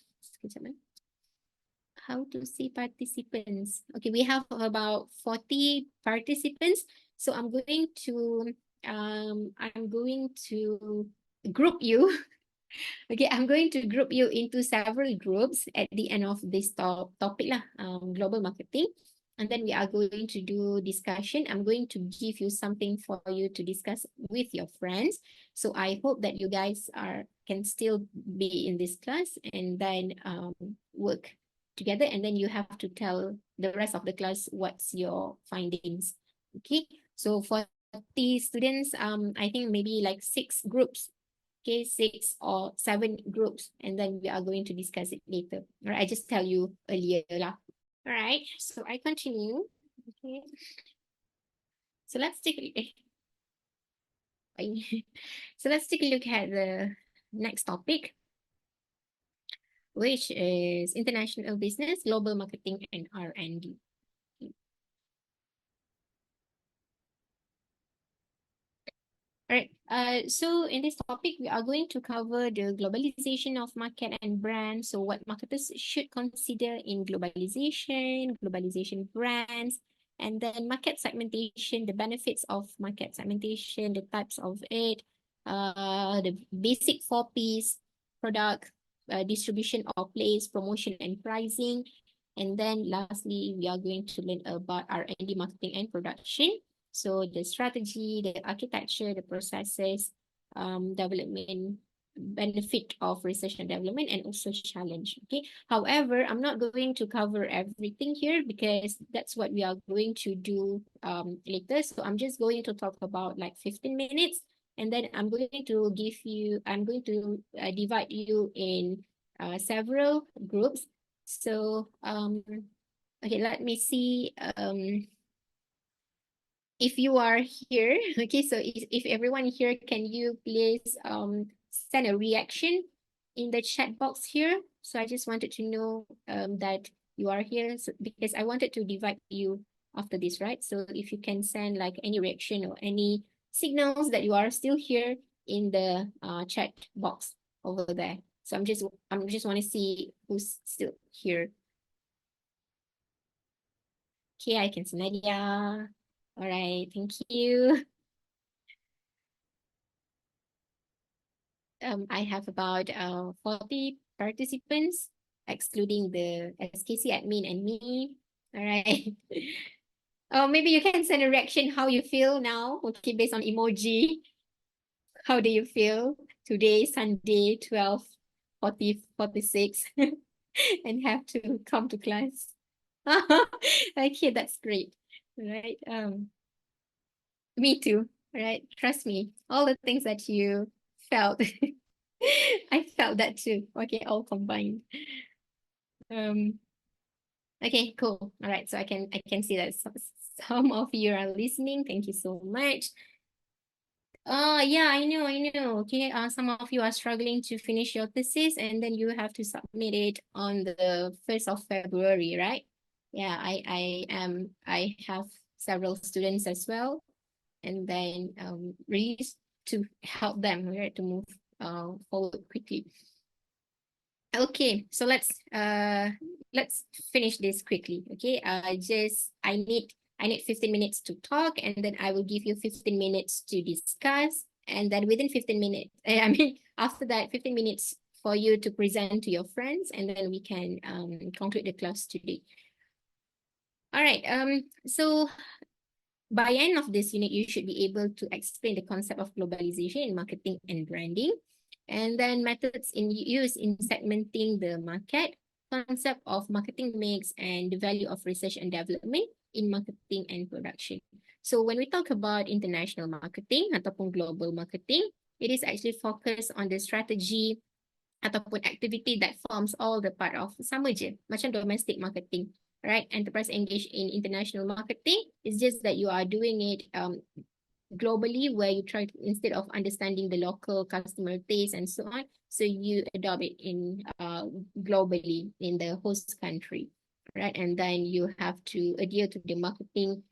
how to see participants. Okay, we have about 40 participants. So I'm going to group you. Okay, I'm going to group you into several groups at the end of this topic lah, global marketing. And then we are going to do discussion. I'm going to give you something for you to discuss with your friends. So I hope that you guys can still be in this class and then work together. And then you have to tell the rest of the class what's your findings. Okay, so for the students, I think maybe like 6 groups. Okay, 6 or 7 groups, and then we are going to discuss it later. All right, I just tell you earlier lah. All right, so I continue. Okay, so let's take a so let's take a look at the next topic, which is international business, global marketing, and R&D. All right, so in this topic, we are going to cover the globalization of market and brand. So what marketers should consider in globalization brands, and then market segmentation, the benefits of market segmentation, the types of it, the basic 4 Ps, product, distribution or place, promotion and pricing. And then lastly, we are going to learn about R&D, marketing and production. So the strategy, the architecture, the processes, development, benefit of research and development, and also challenge. Okay. However, I'm not going to cover everything here because that's what we are going to do later. So I'm just going to talk about like 15 minutes, and then I'm going to divide you in several groups. So okay, let me see. If you are here, okay, so if everyone here, can you please send a reaction in the chat box here? So I just wanted to know that you are here, so, because I wanted to divide you after this, right? So if you can send like any reaction or any signals that you are still here in the chat box over there. So I'm just want to see who's still here. Okay, I can see Nadia. All right, thank you. I have about 40 participants, excluding the SKC admin and me. All right. Oh, maybe you can send a reaction how you feel now. Okay, based on emoji. How do you feel today, Sunday, 12:46, and have to come to class? Okay, that's great. Right. Me too. Right. Trust me. All the things that you felt, I felt that too. Okay, all combined. Okay, cool. All right. So I can see that some of you are listening. Thank you so much. Yeah, I know. Okay, some of you are struggling to finish your thesis and then you have to submit it on the 1st of February, right? Yeah, I have several students as well, and then really to help them, right, to move forward quickly. Okay, so let's finish this quickly. Okay, I need 15 minutes to talk, and then I will give you 15 minutes to discuss, and then within 15 minutes, I mean after that 15 minutes for you to present to your friends, and then we can conclude the class today. All right. So by end of this unit, you should be able to explain the concept of globalization in marketing and branding, and then methods in use in segmenting the market, concept of marketing mix, and the value of research and development in marketing and production. So when we talk about international marketing ataupun global marketing, it is actually focused on the strategy ataupun activity that forms all the part of sama je, macam domestic marketing. Right, enterprise engaged in international marketing is just that you are doing it globally, where you try to, instead of understanding the local customer taste and so on, so you adopt it in globally in the host country, right? And then you have to adhere to the marketing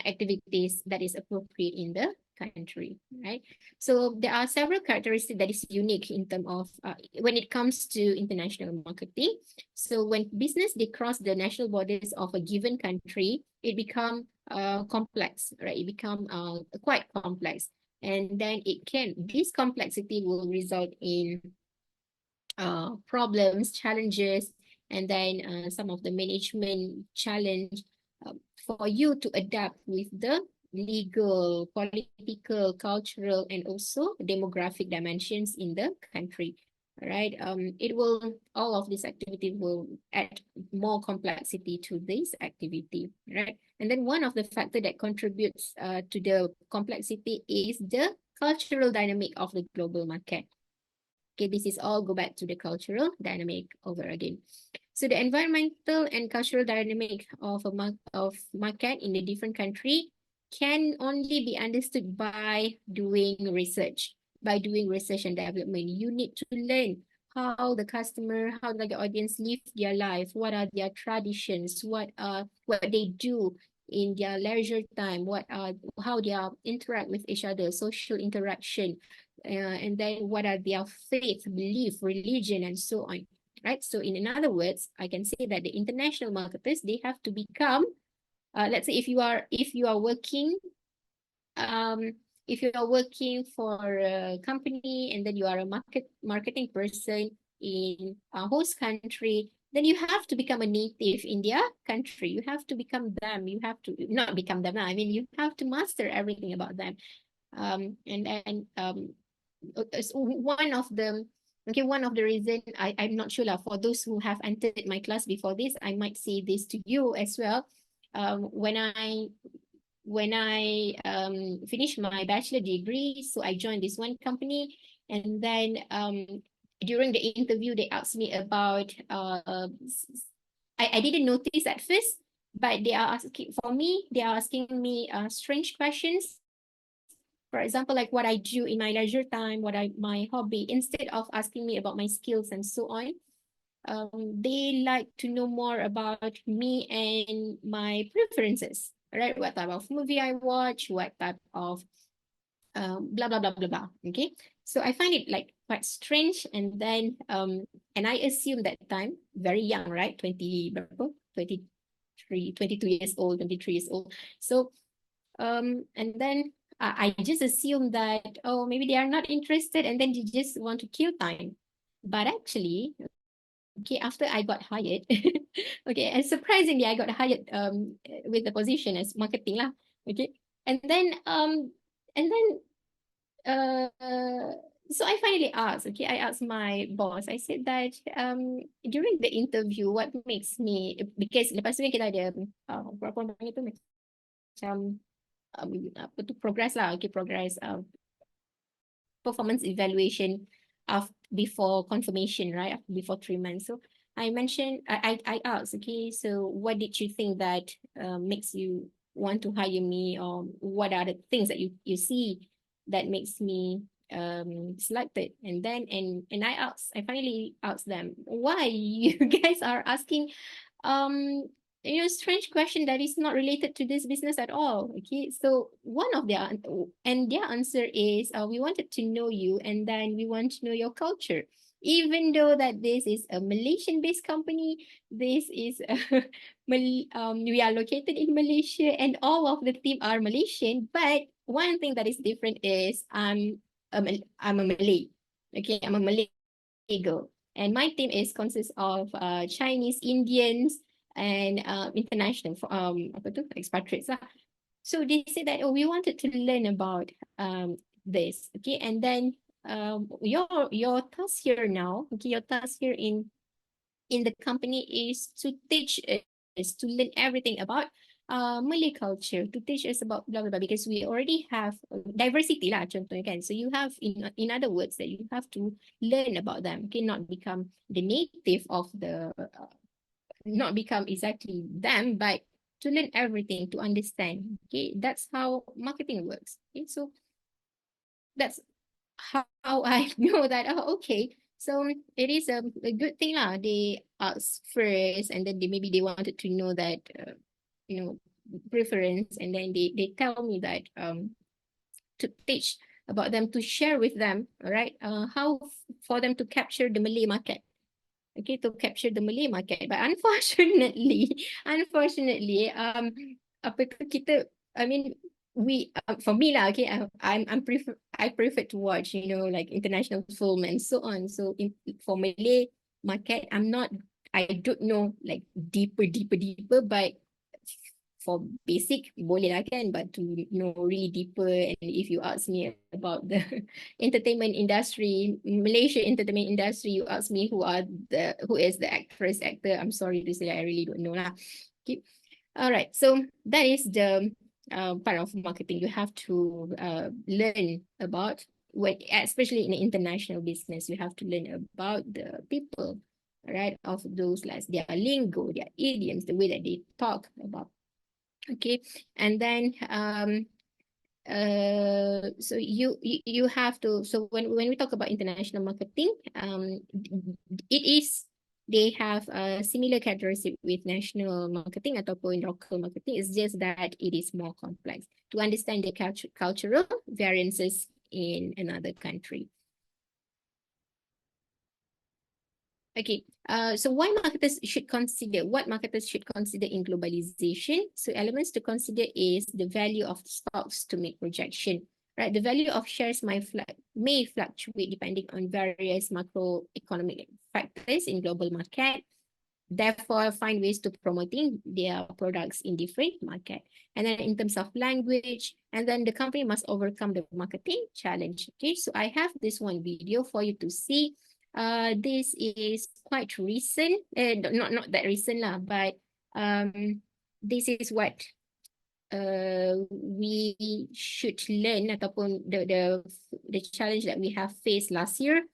activities that is appropriate in the country, right? So there are several characteristics that is unique in terms of when it comes to international marketing. So when business they cross the national borders of a given country, it become complex, right? It become quite complex, and then this complexity will result in problems, challenges, and then some of the management challenge for you to adapt with the legal, political, cultural, and also demographic dimensions in the country. Right. All of this activity will add more complexity to this activity, right? And then one of the factor that contributes to the complexity is the cultural dynamic of the global market. Okay, this is all go back to the cultural dynamic over again. So the environmental and cultural dynamic of market in a different country can only be understood by doing research. By doing research and development, you need to learn how the audience live their life, what are their traditions, what they do in their leisure time, how they interact with each other, social interaction, and then what are their faith, belief, religion, and so on. Right. So in other words, I can say that the international marketers, they have to become, let's say if you are working, if you are working for a company and then you are a marketing person in a host country, then you have to become a native in their country. You have to become them. You have to not become them. I mean, you have to master everything about them. And then one of the reason, I'm not sure for those who have entered my class before this, I might say this to you as well. When I finished my bachelor degree, so I joined this one company, and then during the interview they asked me about I didn't notice at first, but they are asking me strange questions. For example, like what I do in my leisure time, my hobby, instead of asking me about my skills and so on. They like to know more about me and my preferences, right? What type of movie I watch, what type of blah, blah, blah, blah, blah. Okay. So I find it like quite strange. And then, and I assume that time, very young, right? 22 years old, 23 years old. So, and then I just assume that, oh, maybe they are not interested and then they just want to kill time. But actually, okay, after I got hired, okay, and surprisingly, I got hired with the position as marketing lah. Okay, and then So I finally asked, okay, I asked my boss, I said that during the interview, what makes me, because lepas tu kita ada berapa orang panggil tu macam apa tu progress lah, okay, progress performance evaluation of before confirmation, right? Before 3 months. So I mentioned, I asked, okay, so what did you think that makes you want to hire me, or what are the things that you see that makes me selected? And then I finally asked them, why you guys are asking strange question that is not related to this business at all. Okay, so one of their answer is, we wanted to know you, and then we want to know your culture. Even though that this is a Malaysian-based company, this is we are located in Malaysia, and all of the team are Malaysian. But one thing that is different is I'm a Malay. Okay, I'm a Malay girl, and my team is consists of Chinese, Indians, and international apa tu expatriates lah. So they said that, oh, we wanted to learn about this, okay, and then your task here now, okay, your task here in the company is to teach us to learn everything about Malay culture, to teach us about blah blah blah, because we already have diversity lah contohnya kan. So you have, in other words, that you have to learn about them, okay, not become the native of the not become exactly them, but to learn everything, to understand. Okay, that's how marketing works. Okay, so that's how I know that, oh, okay, so it is a good thing lah. They asked first, and then maybe they wanted to know that you know preference, and then they tell me that to teach about them, to share with them, all right, how for them to capture the Malay market. Okay, to capture the Malay market. But unfortunately, apa tu kita, I mean, we for me lah, okay, I prefer to watch, like international film and so on. So for Malay market, I don't know like deeper, but for basic boleh lah kan, but to know really deeper, and if you ask me about the entertainment industry, Malaysia entertainment industry, you ask me who is the actor, I'm sorry to say I really don't know lah. Okay, all right, so that is the part of marketing. You have to learn about especially in international business, you have to learn about the people, right, of those, like their lingo, their idioms, the way that they talk about. Okay, and then so you have to, so when we talk about international marketing, they have a similar characteristic with national marketing ataupun local marketing. It's just that it is more complex to understand the cultural variances in another country. Okay, so what marketers should consider in globalization? So elements to consider is the value of stocks to make projection, right? The value of shares may fluctuate depending on various macroeconomic factors in global market. Therefore, find ways to promoting their products in different market. And then in terms of language, and then the company must overcome the marketing challenge. Okay, so I have this one video for you to see. This is quite recent, not that recent lah, but this is what we should learn ataupun the challenge that we have faced last year.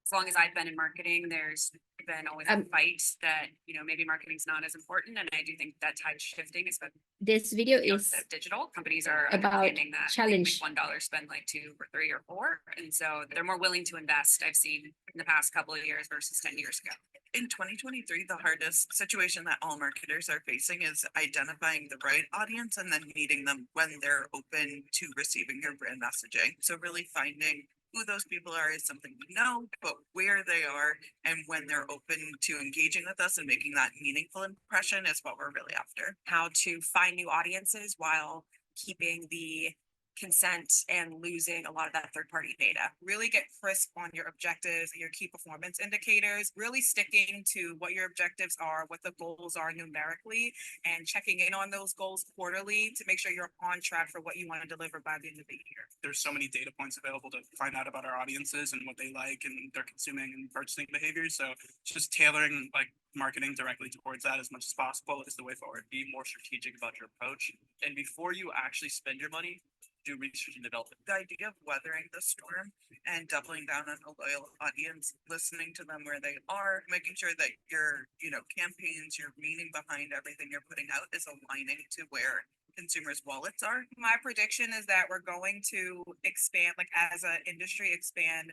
As long as I've been in marketing, there's been always a fight that, maybe marketing's not as important. And I do think that tide's shifting, especially this video is digital. Companies are about understanding that challenge. $1 spend like 2 or 3 or 4. And so they're more willing to invest, I've seen in the past couple of years versus 10 years ago. In 2023, the hardest situation that all marketers are facing is identifying the right audience and then meeting them when they're open to receiving your brand messaging. So really finding who those people are is something we know, but where they are and when they're open to engaging with us and making that meaningful impression is what we're really after. How to find new audiences while keeping the consent and losing a lot of that third-party data. Really get crisp on your objectives and your key performance indicators, really sticking to what your objectives are, what the goals are numerically, and checking in on those goals quarterly to make sure you're on track for what you want to deliver by the end of the year. There's so many data points available to find out about our audiences and what they like and their consuming and purchasing behaviors. So just tailoring like marketing directly towards that as much as possible is the way forward. Be more strategic about your approach. And before you actually spend your money, do research and development. The idea of weathering the storm and doubling down on a loyal audience, listening to them where they are, making sure that your, campaigns, your meaning behind everything you're putting out is aligning to where consumers' wallets are. My prediction is that we're going to expand, like as an industry, expand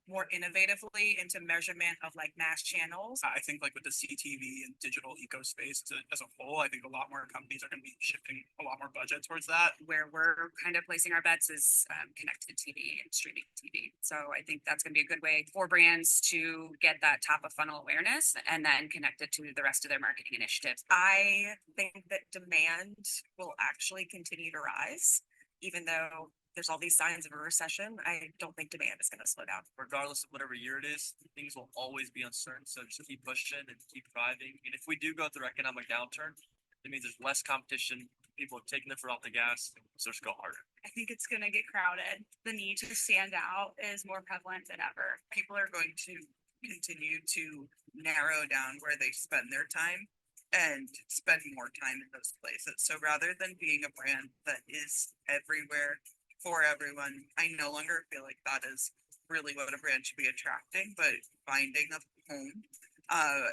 more innovatively into measurement of like mass channels. I think like with the CTV and digital eco space as a whole, I think a lot more companies are going to be shifting a lot more budget towards that. Where we're kind of placing our bets is connected TV and streaming TV. So I think that's going to be a good way for brands to get that top of funnel awareness and then connect it to the rest of their marketing initiatives. I think that demand will actually continue to rise, even though there's all these signs of a recession. I don't think demand is going to slow down. Regardless of whatever year it is, things will always be uncertain. So just keep pushing and keep driving. And if we do go through economic downturn, it means there's less competition. People are taking their foot off the gas, so just go harder. I think it's going to get crowded. The need to stand out is more prevalent than ever. People are going to continue to narrow down where they spend their time and spend more time in those places. So rather than being a brand that is everywhere for everyone, I no longer feel like that is really what a brand should be attracting, but finding a home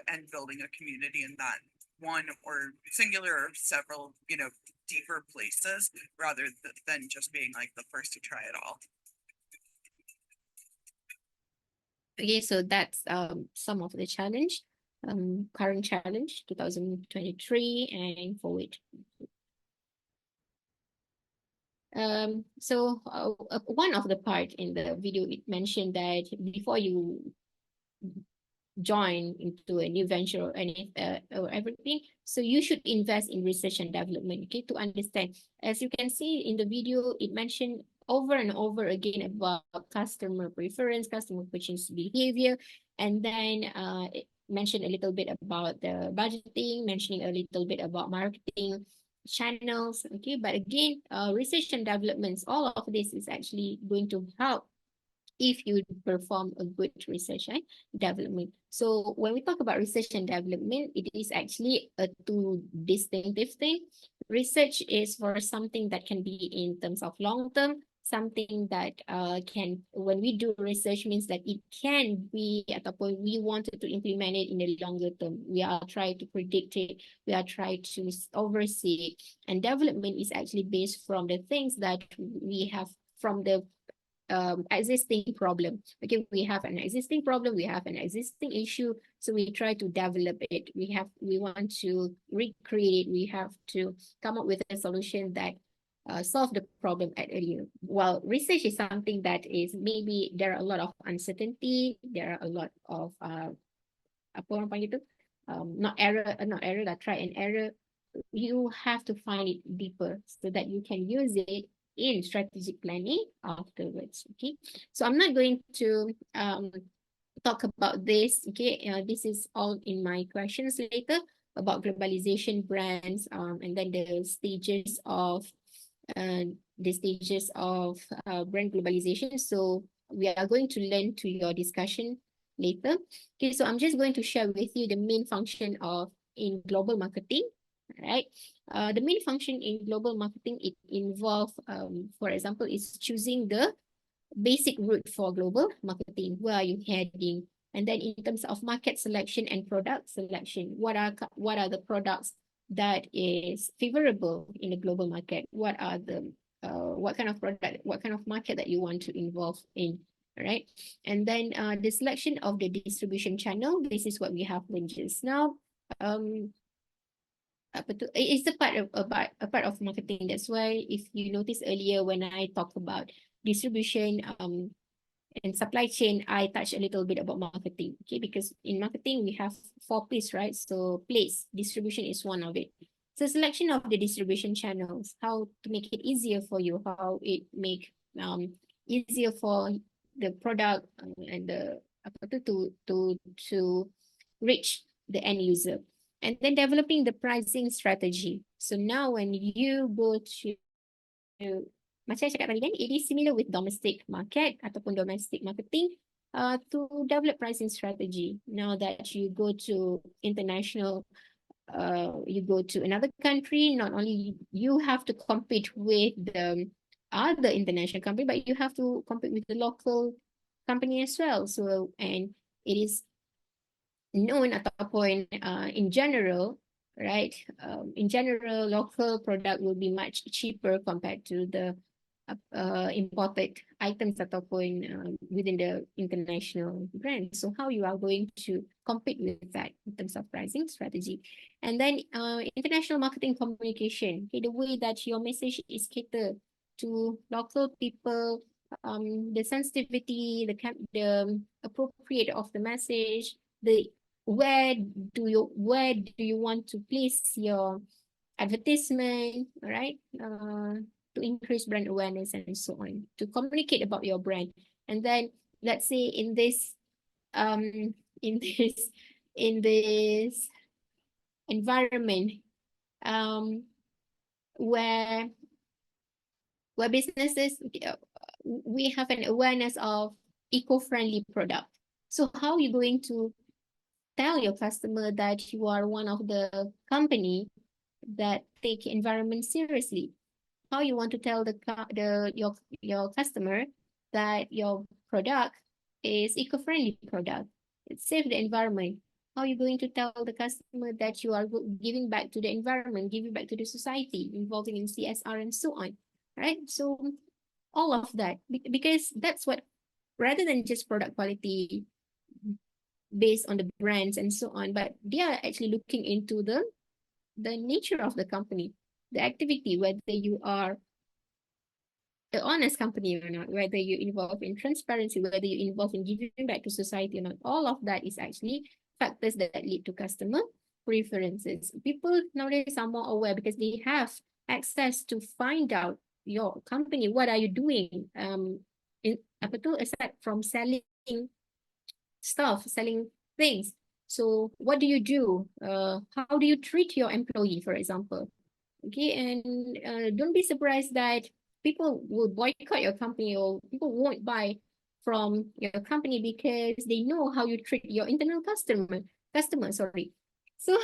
and building a community in that one or singular or several, deeper places rather than just being like the first to try it all. Okay, so that's some of the challenge, current challenge 2023 and forward. So one of the part in the video, it mentioned that before you join into a new venture or any or everything, so you should invest in research and development, okay, to understand. As you can see in the video, it mentioned over and over again about customer preference, customer purchase behavior, and then it mentioned a little bit about the budgeting, mentioning a little bit about marketing channels, okay. But again, research and developments, all of this is actually going to help if you perform a good research and development. So when we talk about research and development, it is actually a two distinctive thing. Research is for something that can be in terms of long term, something that when we do research means that it can be at a point we wanted to implement it in the longer term. We are trying to predict it, we are trying to oversee it. And development is actually based from the things that we have from the existing problem. Okay, we have an existing problem, we have an existing issue, so we try to develop it. We want to recreate it, we have to come up with a solution that solve the problem at earlier. While research is something that is maybe there are a lot of uncertainty, there are a lot of not try and error. You have to find it deeper so that you can use it in strategic planning afterwards. Okay, so I'm not going to talk about this. Okay, this is all in my questions later about globalization, brands, and then the stages of brand globalization. So we are going to learn to your discussion later. Okay, so I'm just going to share with you the main function of in global marketing. Right, the main function in global marketing, it involves, for example, is choosing the basic route for global marketing. Where are you heading? And then in terms of market selection and product selection, what are the products that is favorable in the global market? What are the what kind of product, what kind of market that you want to involve in? Right, and then the selection of the distribution channel. This is what we have learned just now. It's a part of marketing. That's why if you notice earlier when I talked about distribution and supply chain, I touched a little bit about marketing. Okay, because in marketing we have 4 P's, right? So place, distribution is one of it. So selection of the distribution channels, how to make it easier for you, how it make easier for the product and the apa tu, to reach the end user. And then developing the pricing strategy. So now when you go to, macam saya cakap tadi kan, it is similar with domestic market ataupun domestic marketing to develop pricing strategy. Now that you go to international, you go to another country, not only you have to compete with the other international company, but you have to compete with the local company as well. So, and it is known ataupun in general, right? In general, local product will be much cheaper compared to the imported items ataupun within the international brand. So how you are going to compete with that in terms of pricing strategy. And then international marketing communication, okay, the way that your message is catered to local people, the sensitivity, the appropriate of the message, the where do you want to place your advertisement, right? To increase brand awareness and so on, to communicate about your brand. And then let's say in this in this environment where businesses, we have an awareness of eco-friendly product. So how are you going to tell your customer that you are one of the company that take environment seriously? How you want to tell your customer that your product is eco-friendly product, it saves the environment? How are you going to tell the customer that you are giving back to the environment, giving back to the society, involving in CSR and so on, right? So all of that, because that's what, rather than just product quality based on the brands and so on, but they are actually looking into the nature of the company, the activity, whether you are an honest company or not, whether you involve in transparency, whether you involve in giving back to society or not. All of that is actually factors that lead to customer preferences. People nowadays are more aware because they have access to find out your company, what are you doing, aside from selling stuff, selling things. So what do you do? How do you treat your employee, for example? Okay, and don't be surprised that people will boycott your company, or people won't buy from your company because they know how you treat your internal customer, sorry. So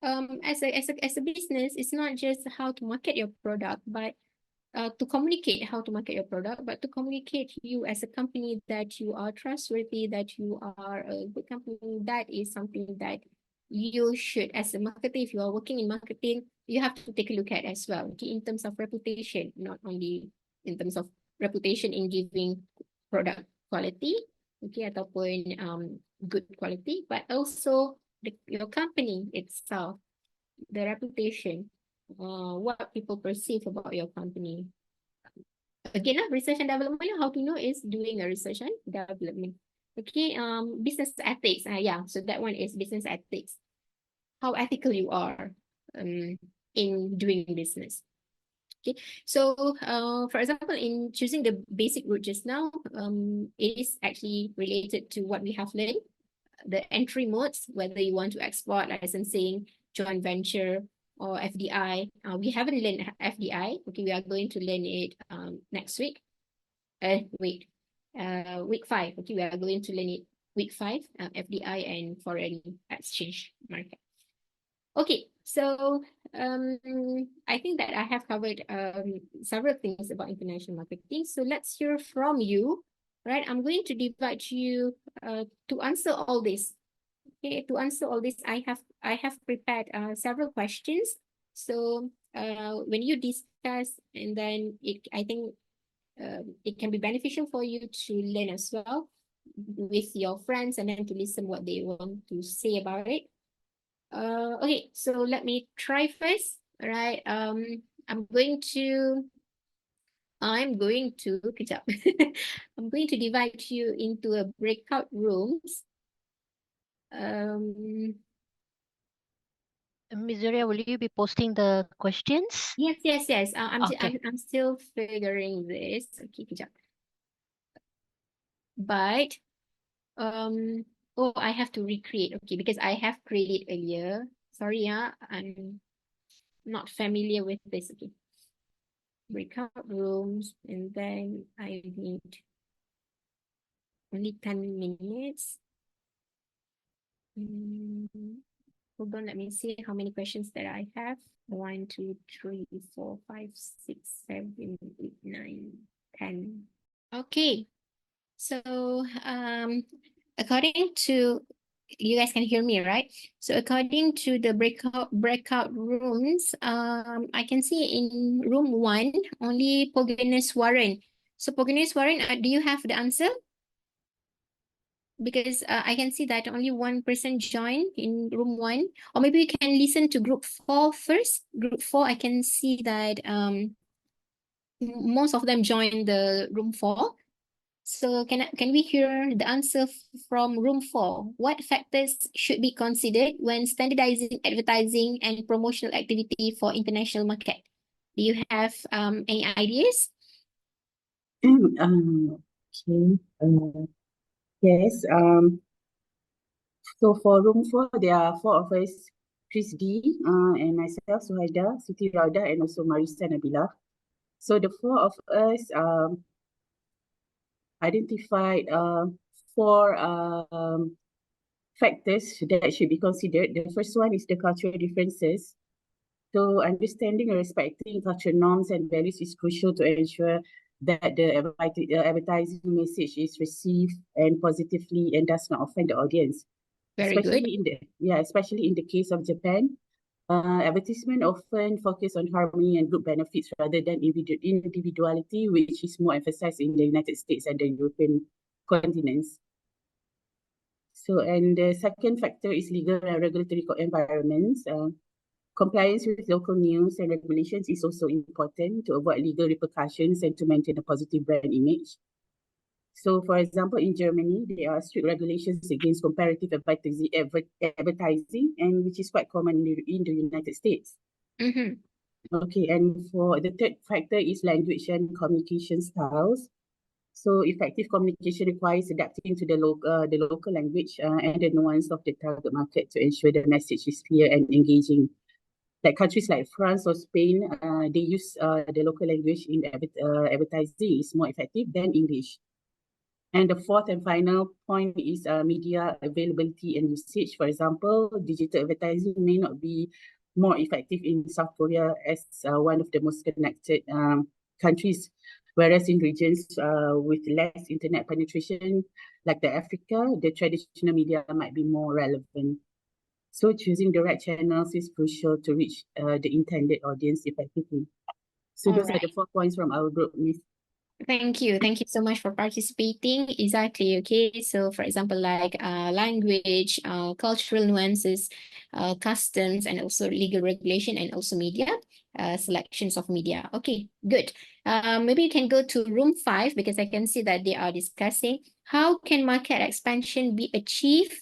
as a business, it's not just how to market your product, but to communicate how to market your product, but to communicate you as a company that you are trustworthy, that you are a good company. That is something that you should, as a marketer, if you are working in marketing, you have to take a look at as well, okay, in terms of reputation, not only in terms of reputation in giving product quality, okay, ataupun good quality, but also your company itself, the reputation, what people perceive about your company. Again, research and development, how to know is doing a research and development. Okay, business ethics. Yeah, so that one is business ethics. How ethical you are in doing business. Okay, so for example, in choosing the basic route just now, it is actually related to what we have learned, the entry modes, whether you want to export, licensing, joint venture, or FDI. We haven't learned FDI. Okay, we are going to learn it next week. Week 5. Okay, we are going to learn it week 5, FDI and foreign exchange market. Okay, so I think that I have covered several things about international marketing. So let's hear from you, right? I'm going to divide you to answer all this. Okay, to answer all this, I have prepared several questions. So when you discuss, and then I think it can be beneficial for you to learn as well with your friends, and then to listen what they want to say about it. Okay, so let me try first. All right. I'm going to kejap. I'm going to divide you into a breakout rooms. Miss Zoria, will you be posting the questions? Yes. Okay. I'm still figuring this. Okay, kejap. But oh, I have to recreate. Okay, because I have created earlier. Sorry, I'm not familiar with this. Okay, breakout rooms, and then I need only 10 minutes. Hold on, let me see how many questions that I have. 1, 2, 3, 4, 5, 6, 7, 8, 9, 10. Okay, so according to you guys can hear me, right? So according to the breakout rooms, I can see in room 1 only Pogonus Warren. So Pogonus Warren, do you have the answer? Because I can see that only one person joined in room 1, or maybe we can listen to group 4 first. Group 4, I can see that most of them joined the room 4. So can we hear the answer from room 4? What factors should be considered when standardizing advertising and promotional activity for international market? Do you have any ideas? Okay. Yes. So for room 4, there are 4 of us, Chris D, and myself, Suhaida, Siti Rauda, and also Marisa Nabila. So the 4 of us identified 4 factors that should be considered. The first one is the cultural differences. So understanding and respecting cultural norms and values is crucial to ensure that the advertising message is received and positively and does not offend the audience. Very good. Especially in the case of Japan, advertisement often focus on harmony and group benefits rather than individuality, which is more emphasized in the United States and the European continents. So, and the second factor is legal and regulatory environments. Compliance with local news and regulations is also important to avoid legal repercussions and to maintain a positive brand image. So, for example, in Germany, there are strict regulations against comparative advertising, and which is quite common in the United States. Okay, and for the third factor is language and communication styles. So, effective communication requires adapting to the local language and the nuance of the target market to ensure the message is clear and engaging. Like countries like France or Spain, they use the local language in advertising is more effective than English. And the fourth and final point is media availability and usage. For example, digital advertising may not be more effective in South Korea as one of the most connected countries, whereas in regions with less internet penetration, like the Africa, the traditional media might be more relevant. So choosing the right channels is crucial to reach the intended audience effectively. So those are the 4 points from our group, Miss. Thank you. Thank you so much for participating. Exactly. Okay. So for example, like language, cultural nuances, customs, and also legal regulation, and also media, selections of media. Okay, good. Maybe you can go to room 5 because I can see that they are discussing how can market expansion be achieved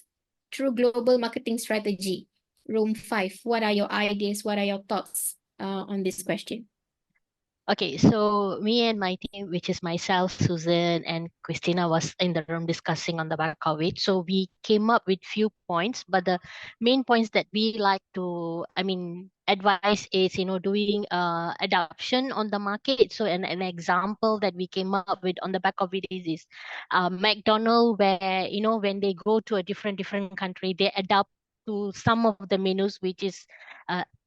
through global marketing strategy. Room 5, what are your ideas? What are your thoughts on this question? Okay, so me and my team, which is myself, Susan, and Christina, was in the room discussing on the back of it. So we came up with few points, but the main points that we like to, advise is, doing adoption on the market. So an example that we came up with on the back of it is McDonald's, where, when they go to a different country, they adapt to some of the menus, which is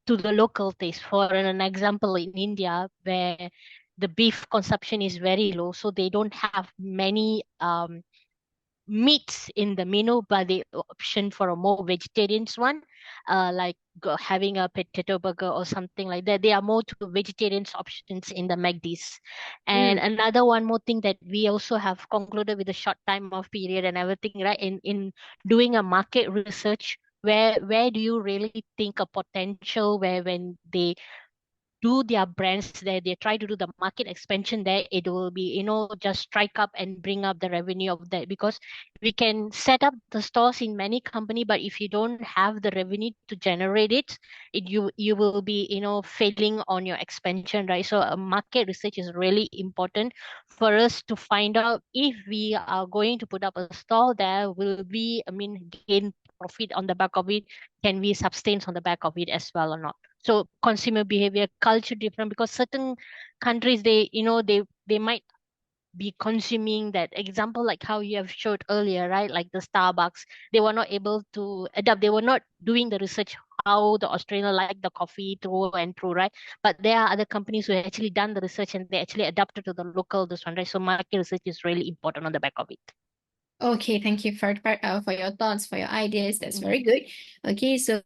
to the local taste. For an example, in India, where the beef consumption is very low, so they don't have many meats in the menu, but they option for a more vegetarian one, like having a potato burger or something like that. They are more to vegetarian options in the McD's. And another one more thing that we also have concluded with a short time of period and everything, right? In doing a market research, where do you really think a potential where when they do their brands there, they try to do the market expansion there, it will be, just strike up and bring up the revenue of that. Because we can set up the stores in many company, but if you don't have the revenue to generate it, you will be, failing on your expansion, right? So market research is really important for us to find out if we are going to put up a store there, will we, gain profit on the back of it? Can we sustain on the back of it as well or not? So consumer behavior, culture different, because certain countries, they might be consuming that example, like how you have showed earlier, right? Like the Starbucks, they were not able to adapt. They were not doing the research how the Australian like the coffee through and through, right? But there are other companies who actually done the research and they actually adapted to the local this one, right? So market research is really important on the back of it. Okay, thank you for your thoughts, for your ideas. That's very good. Okay, so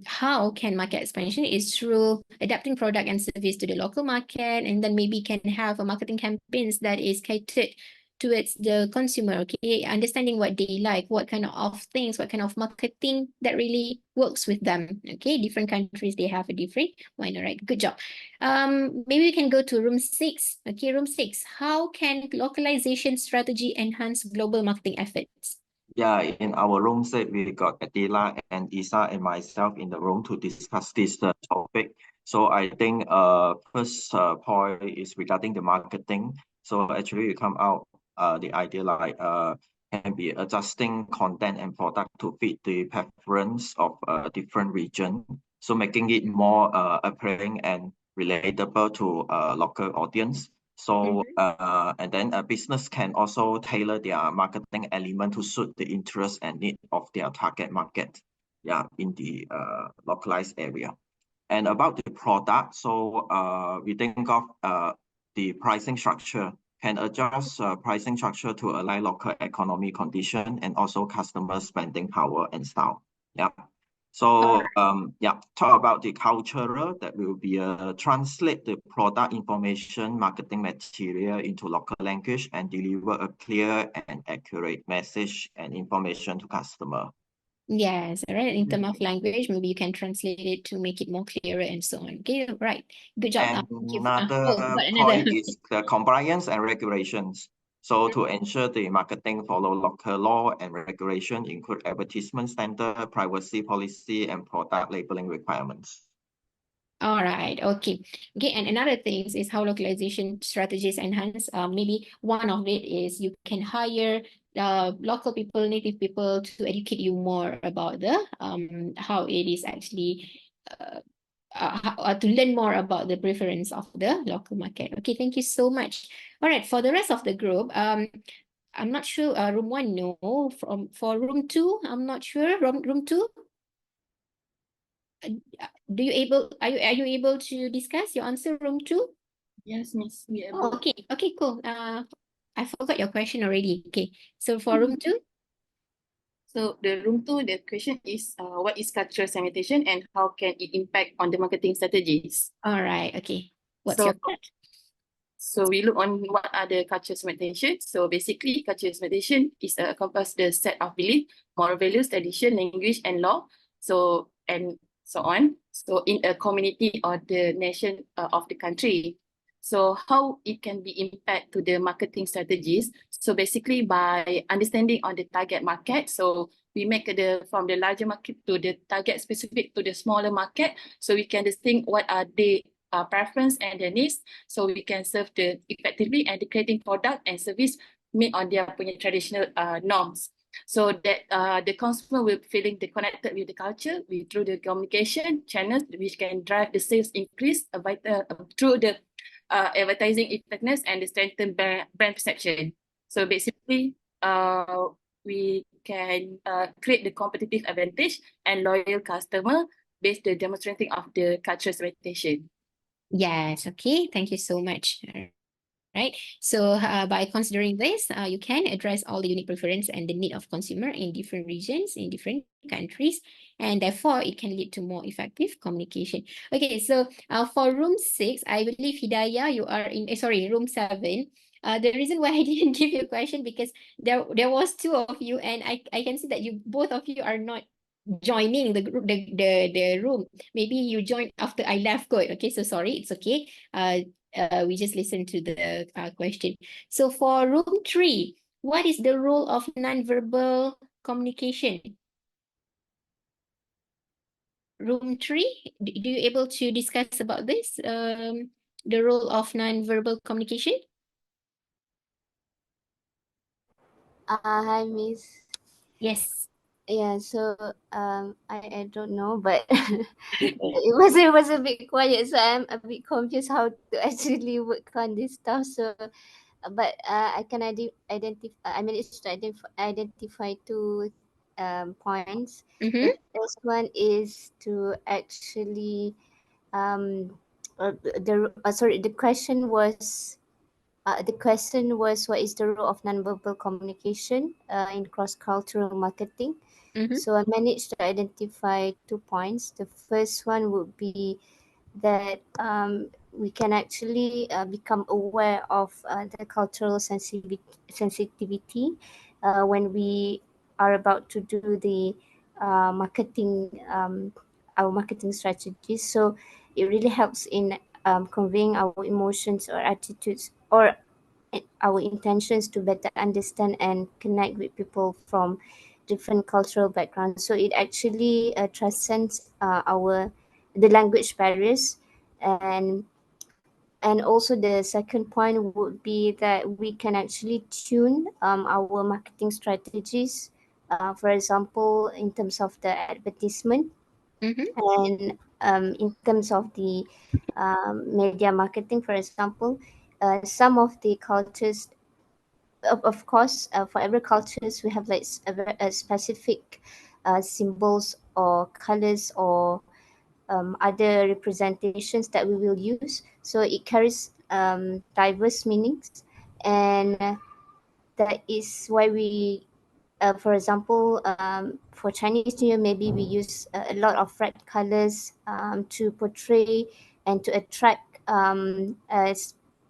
how can market expansion is through adapting product and service to the local market, and then maybe can have a marketing campaigns that is catered towards the consumer. Okay, understanding what they like, what kind of things, what kind of marketing that really works with them. Okay, different countries, they have a different one. All right, good job. Maybe we can go to room 6. Okay, room 6. How can localization strategy enhance global marketing efforts? Yeah, in our room set, we got Adila and Isa and myself in the room to discuss this topic. So I think first point is regarding the marketing. So actually we come out the idea like can be adjusting content and product to fit the preference of different region. So making it more appealing and relatable to local audience. So and then a business can also tailor their marketing element to suit the interest and need of their target market, in the localized area. And about the product, so we think of the pricing structure, can adjust pricing structure to align local economy condition and also customer spending power and style. Yeah. So talk about the cultural, that will be translate the product information marketing material into local language and deliver a clear and accurate message and information to customer. Yes, all right. In terms of language, maybe you can translate it to make it more clearer and so on. Okay, right. Good job. And Thank you. another point is the compliance and regulations. So to ensure the marketing follow local law and regulation, include advertisement standard, privacy policy, and product labeling requirements. All right. Okay. Okay. And another thing is how localization strategies enhance. Maybe one of it is you can hire local people, native people to educate you more about the how it is actually to learn more about the preference of the local market. Okay. Thank you so much. All right. For the rest of the group, I'm not sure. Room 1, no. For room 2, I'm not sure. Room 2. Are you able to discuss your answer, room 2? Yes, Miss. Okay, cool. I forgot your question already. Okay, so for room 2? So the room 2, the question is what is cultural segmentation and how can it impact on the marketing strategies? All right, okay. What's your question? So we look on what are the cultural segmentation. So basically, cultural segmentation is encompass the set of belief, moral values, tradition, language, and law. So and so on. So in a community or the nation of the country. So how it can be impact to the marketing strategies. So basically by understanding on the target market. So we make from the larger market to the target specific to the smaller market. So we can distinguish what are the preference and their needs, so we can serve the effectively and creating product and service made on their punya traditional norms, so that the consumer will feeling connected with the culture through the communication channels, which can drive the sales increase through the advertising effectiveness and the strengthen brand perception. So basically, we can create the competitive advantage and loyal customer based the demonstrating of the cultural segmentation. Yes, okay. Thank you so much. Right. So by considering this, you can address all the unique preference and the need of consumer in different regions, in different countries, and therefore it can lead to more effective communication. Okay, so for room 6, I believe Hidayah, you are in, room 7. The reason why I didn't give you a question because there was 2 of you, and I can see that both of you are not joining the group, the room. Maybe you joined after I left kot. Okay, so sorry, it's okay. We just listened to the question. So for room 3, what is the role of non-verbal communication? Room 3, do you able to discuss about this? The role of non-verbal communication? Hi, Miss. Yes. Yeah, so I don't know, but it was a bit quiet, so I'm a bit confused how to actually work on this stuff. So, but I can identify. I managed to identify two points. Mm-hmm. The first one is to actually the question was. The question was, what is the role of nonverbal communication in cross-cultural marketing? Mm-hmm. So I managed to identify 2 points. The first one would be that we can actually become aware of the cultural sensitivity when we are about to do the our marketing strategies. So it really helps in conveying our emotions or attitudes or our intentions to better understand and connect with people from different cultural backgrounds. So it actually transcends the language barriers, and also the second point would be that we can actually tune our marketing strategies, for example, in terms of the advertisement, Mm-hmm. and in terms of the media marketing, for example. Some of the cultures, of course, for every cultures we have like a specific symbols or colors or other representations that we will use. So it carries diverse meanings, and that is why we, for example, for Chinese New Year, maybe we use a lot of red colors to portray and to attract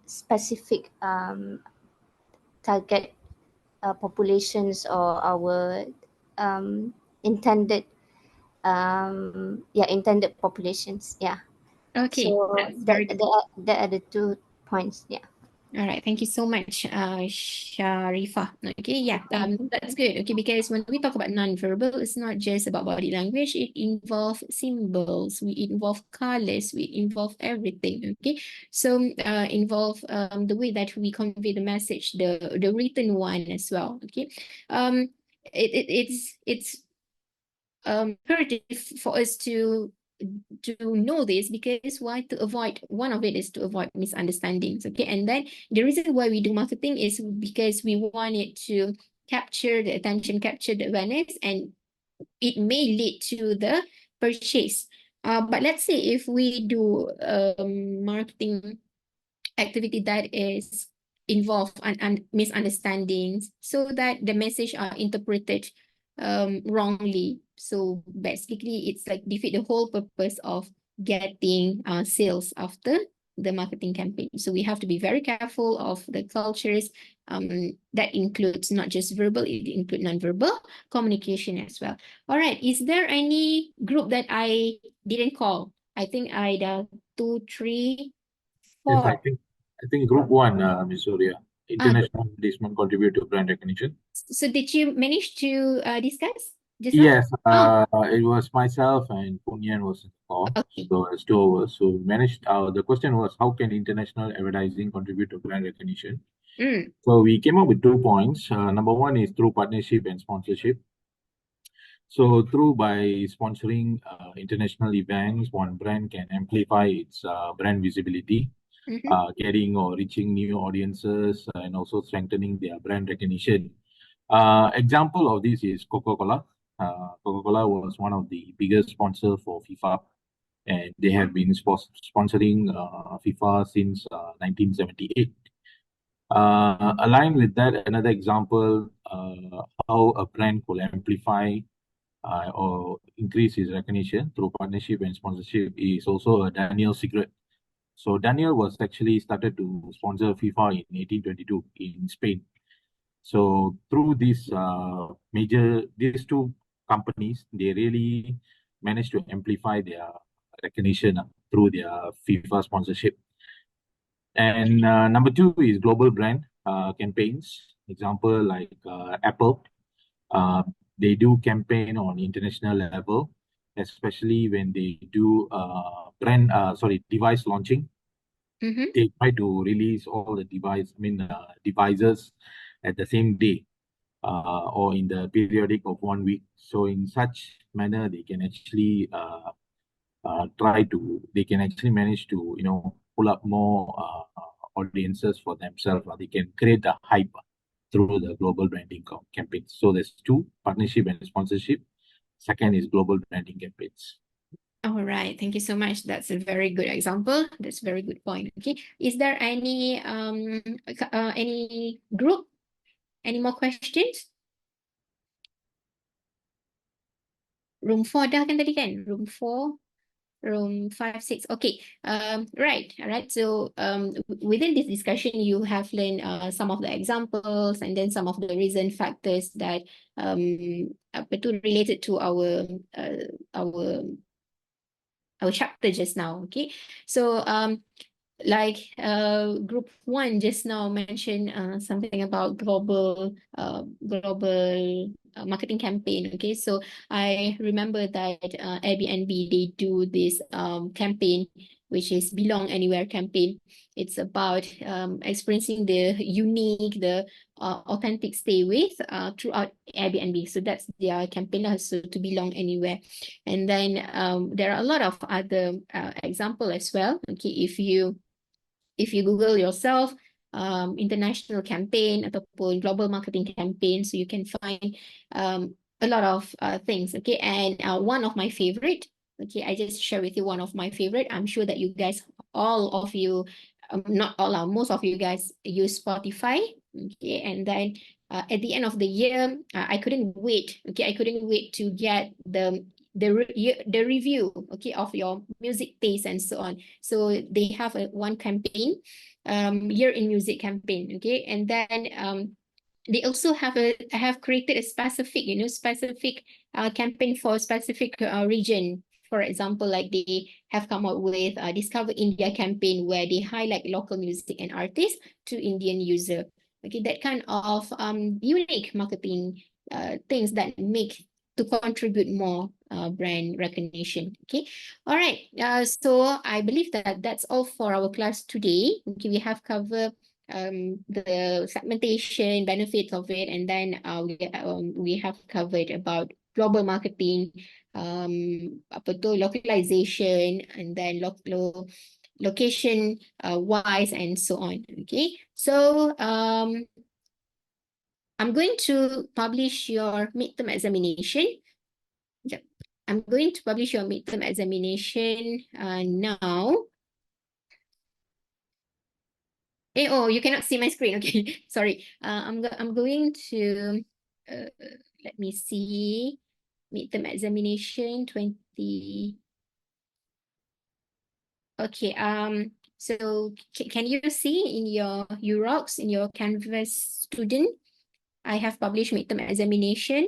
specific target populations or our um, intended intended populations. Yeah. Okay, So that's very good. that are the 2 points. Yeah. All right, thank you so much, Sharifah. Okay, yeah, that's good. Okay, because when we talk about non-verbal, it's not just about body language. It involves symbols, we involve colors, we involve everything. Okay, so involve the way that we convey the message, the written one as well. Okay, it's imperative for us to know this, because why? To avoid, one of it is to avoid misunderstandings. Okay, and then the reason why we do marketing is because we want it to capture the attention, capture the awareness, and it may lead to the purchase. But let's say if we do marketing activity that is involved and misunderstandings, so that the message are interpreted wrongly. So basically it's like defeat the whole purpose of getting sales after the marketing campaign. So we have to be very careful of the cultures. That includes not just verbal, it includes non-verbal communication as well. All right, is there any group that I didn't call? I think I dialed 2, 3, Yes, 4. I think group one, Ms. Surya, Ah, international advertisement contribute to brand recognition. so did you manage to discuss just now? Yes, Oh, it was myself and Punyan was in the call. okay. So it's two of us. So we managed. The question was, how can international advertising contribute to brand recognition? So we came up with 2 points. Number one is through partnership and sponsorship. So through by sponsoring international events, one brand can amplify its brand visibility, getting or reaching new audiences, and also strengthening their brand recognition. Example of this is Coca-Cola. Coca-Cola was one of the biggest sponsor for FIFA, and they have been sponsoring FIFA since 1978. Aligned with that, another example, how a brand could amplify or increase his recognition through partnership and sponsorship is also a Daniel secret. So Daniel was actually started to sponsor FIFA in 1822 in Spain. So through these these two companies, they really managed to amplify their recognition through their FIFA sponsorship. And number two is global brand campaigns. Example like Apple, they do campaign on international level, especially when they do device launching. They try to release all the devices at the same day or in the periodic of 1 week. So in such manner, they can actually they can actually manage to, pull up more audiences for themselves. They can create the hype through the global branding campaigns. So there's two, partnership and sponsorship. Second is global branding campaigns. All right, thank you so much. That's a very good example. That's a very good point. Okay, is there any group? Any more questions? Room 4 dah kan tadi kan? Room 4, room 5, 6. Okay. Right. All right. So within this discussion, you have learned some of the examples and then some of the reason factors that related to our chapter just now. Okay. So like group 1 just now mentioned something about global marketing campaign. Okay, so I remember that Airbnb, they do this campaign which is Belong Anywhere campaign. It's about experiencing the unique, the authentic stay with throughout Airbnb. So that's their campaign, so to belong anywhere. And then there are a lot of other example as well. Okay, if you Google yourself international campaign ataupun global marketing campaign, so you can find a lot of things. Okay, and one of my favorite, okay, I just share with you one of my favorite. I'm sure that you guys, all of you, not all, most of you guys use Spotify. Okay, and then at the end of the year, I couldn't wait. Okay, I couldn't wait to get the review, okay, of your music taste and so on. So they have one campaign, year in music campaign. Okay, and then they also have created a specific, specific campaign for a specific region. For example, like they have come up with Discover India campaign, where they highlight local music and artists to Indian user. Okay, that kind of unique marketing things that make to contribute more brand recognition. Okay, all right. So I believe that that's all for our class today. Okay, we have covered the segmentation benefits of it, and then we have covered about global marketing, localization, and then location wise, and so on. Okay, so I'm going to publish your midterm examination. Yep. I'm going to publish your midterm examination now. Oh, you cannot see my screen. Okay, sorry. I'm going to let me see. Midterm examination 20. Okay. So can you see in your UROX, in your Canvas student? I have published midterm examination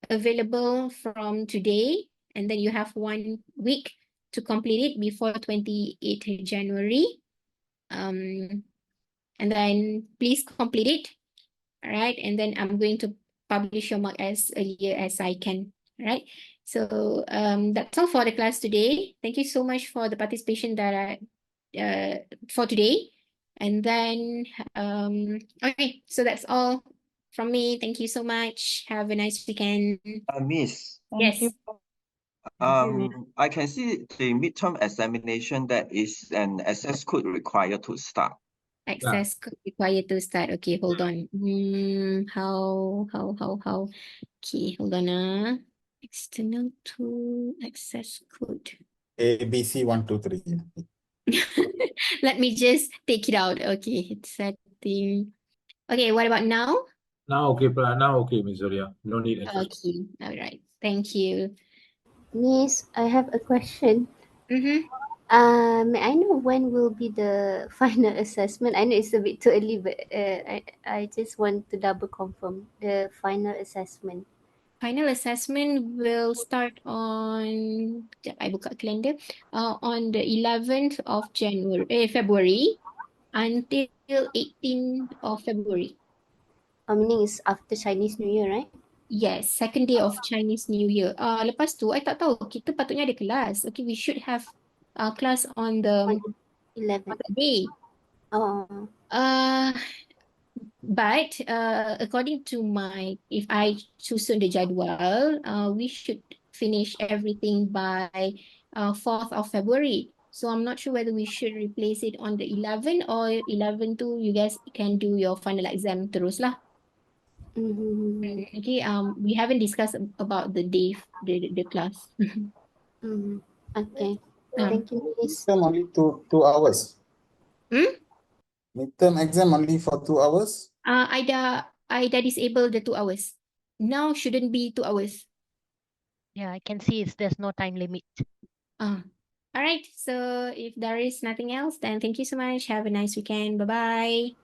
available from today, and then you have 1 week to complete it before 28th January. And then please complete it. All right, and then I'm going to publish your mark as earlier as I can. All right, so that's all for the class today. Thank you so much for the participation that for today. And then okay, so that's all from me. Thank you so much. Have a nice weekend. Miss, Yes. I can see the midterm examination that is an access code required to start. Access code required to start. Okay, hold on. How? Okay, hold on. External tool access code. ABC 123. Let me just take it out. Okay, it's setting. Okay, what about now? Now okay, Ms. Zoria. No need access. Okay, all right. Thank you. Miss, I have a question. May I know when will be the final assessment? I know it's a bit too early, but I just want to double confirm the final assessment. Final assessment will start on, sekejap, I buka calendar, on the 11th of February until 18th of February. Meaning it's after Chinese New Year, right? Yes, second day of Chinese New Year. Lepas tu, I tak tahu, kita patutnya ada kelas. Okay, we should have class on the 11. day. Oh. But according to if I susun the jadual, we should finish everything by 4th of February. So I'm not sure whether we should replace it on the 11 or 11 tu you guys can do your final exam terus lah. Okay, we haven't discussed about the day, the class. Okay. Ah. Thank you, Miss. Midterm only 2 hours. Midterm exam only for 2 hours. I dah disable the 2 hours. Now shouldn't be 2 hours. Yeah, I can see there's no time limit. All right. So if there is nothing else, then thank you so much. Have a nice weekend. Bye bye.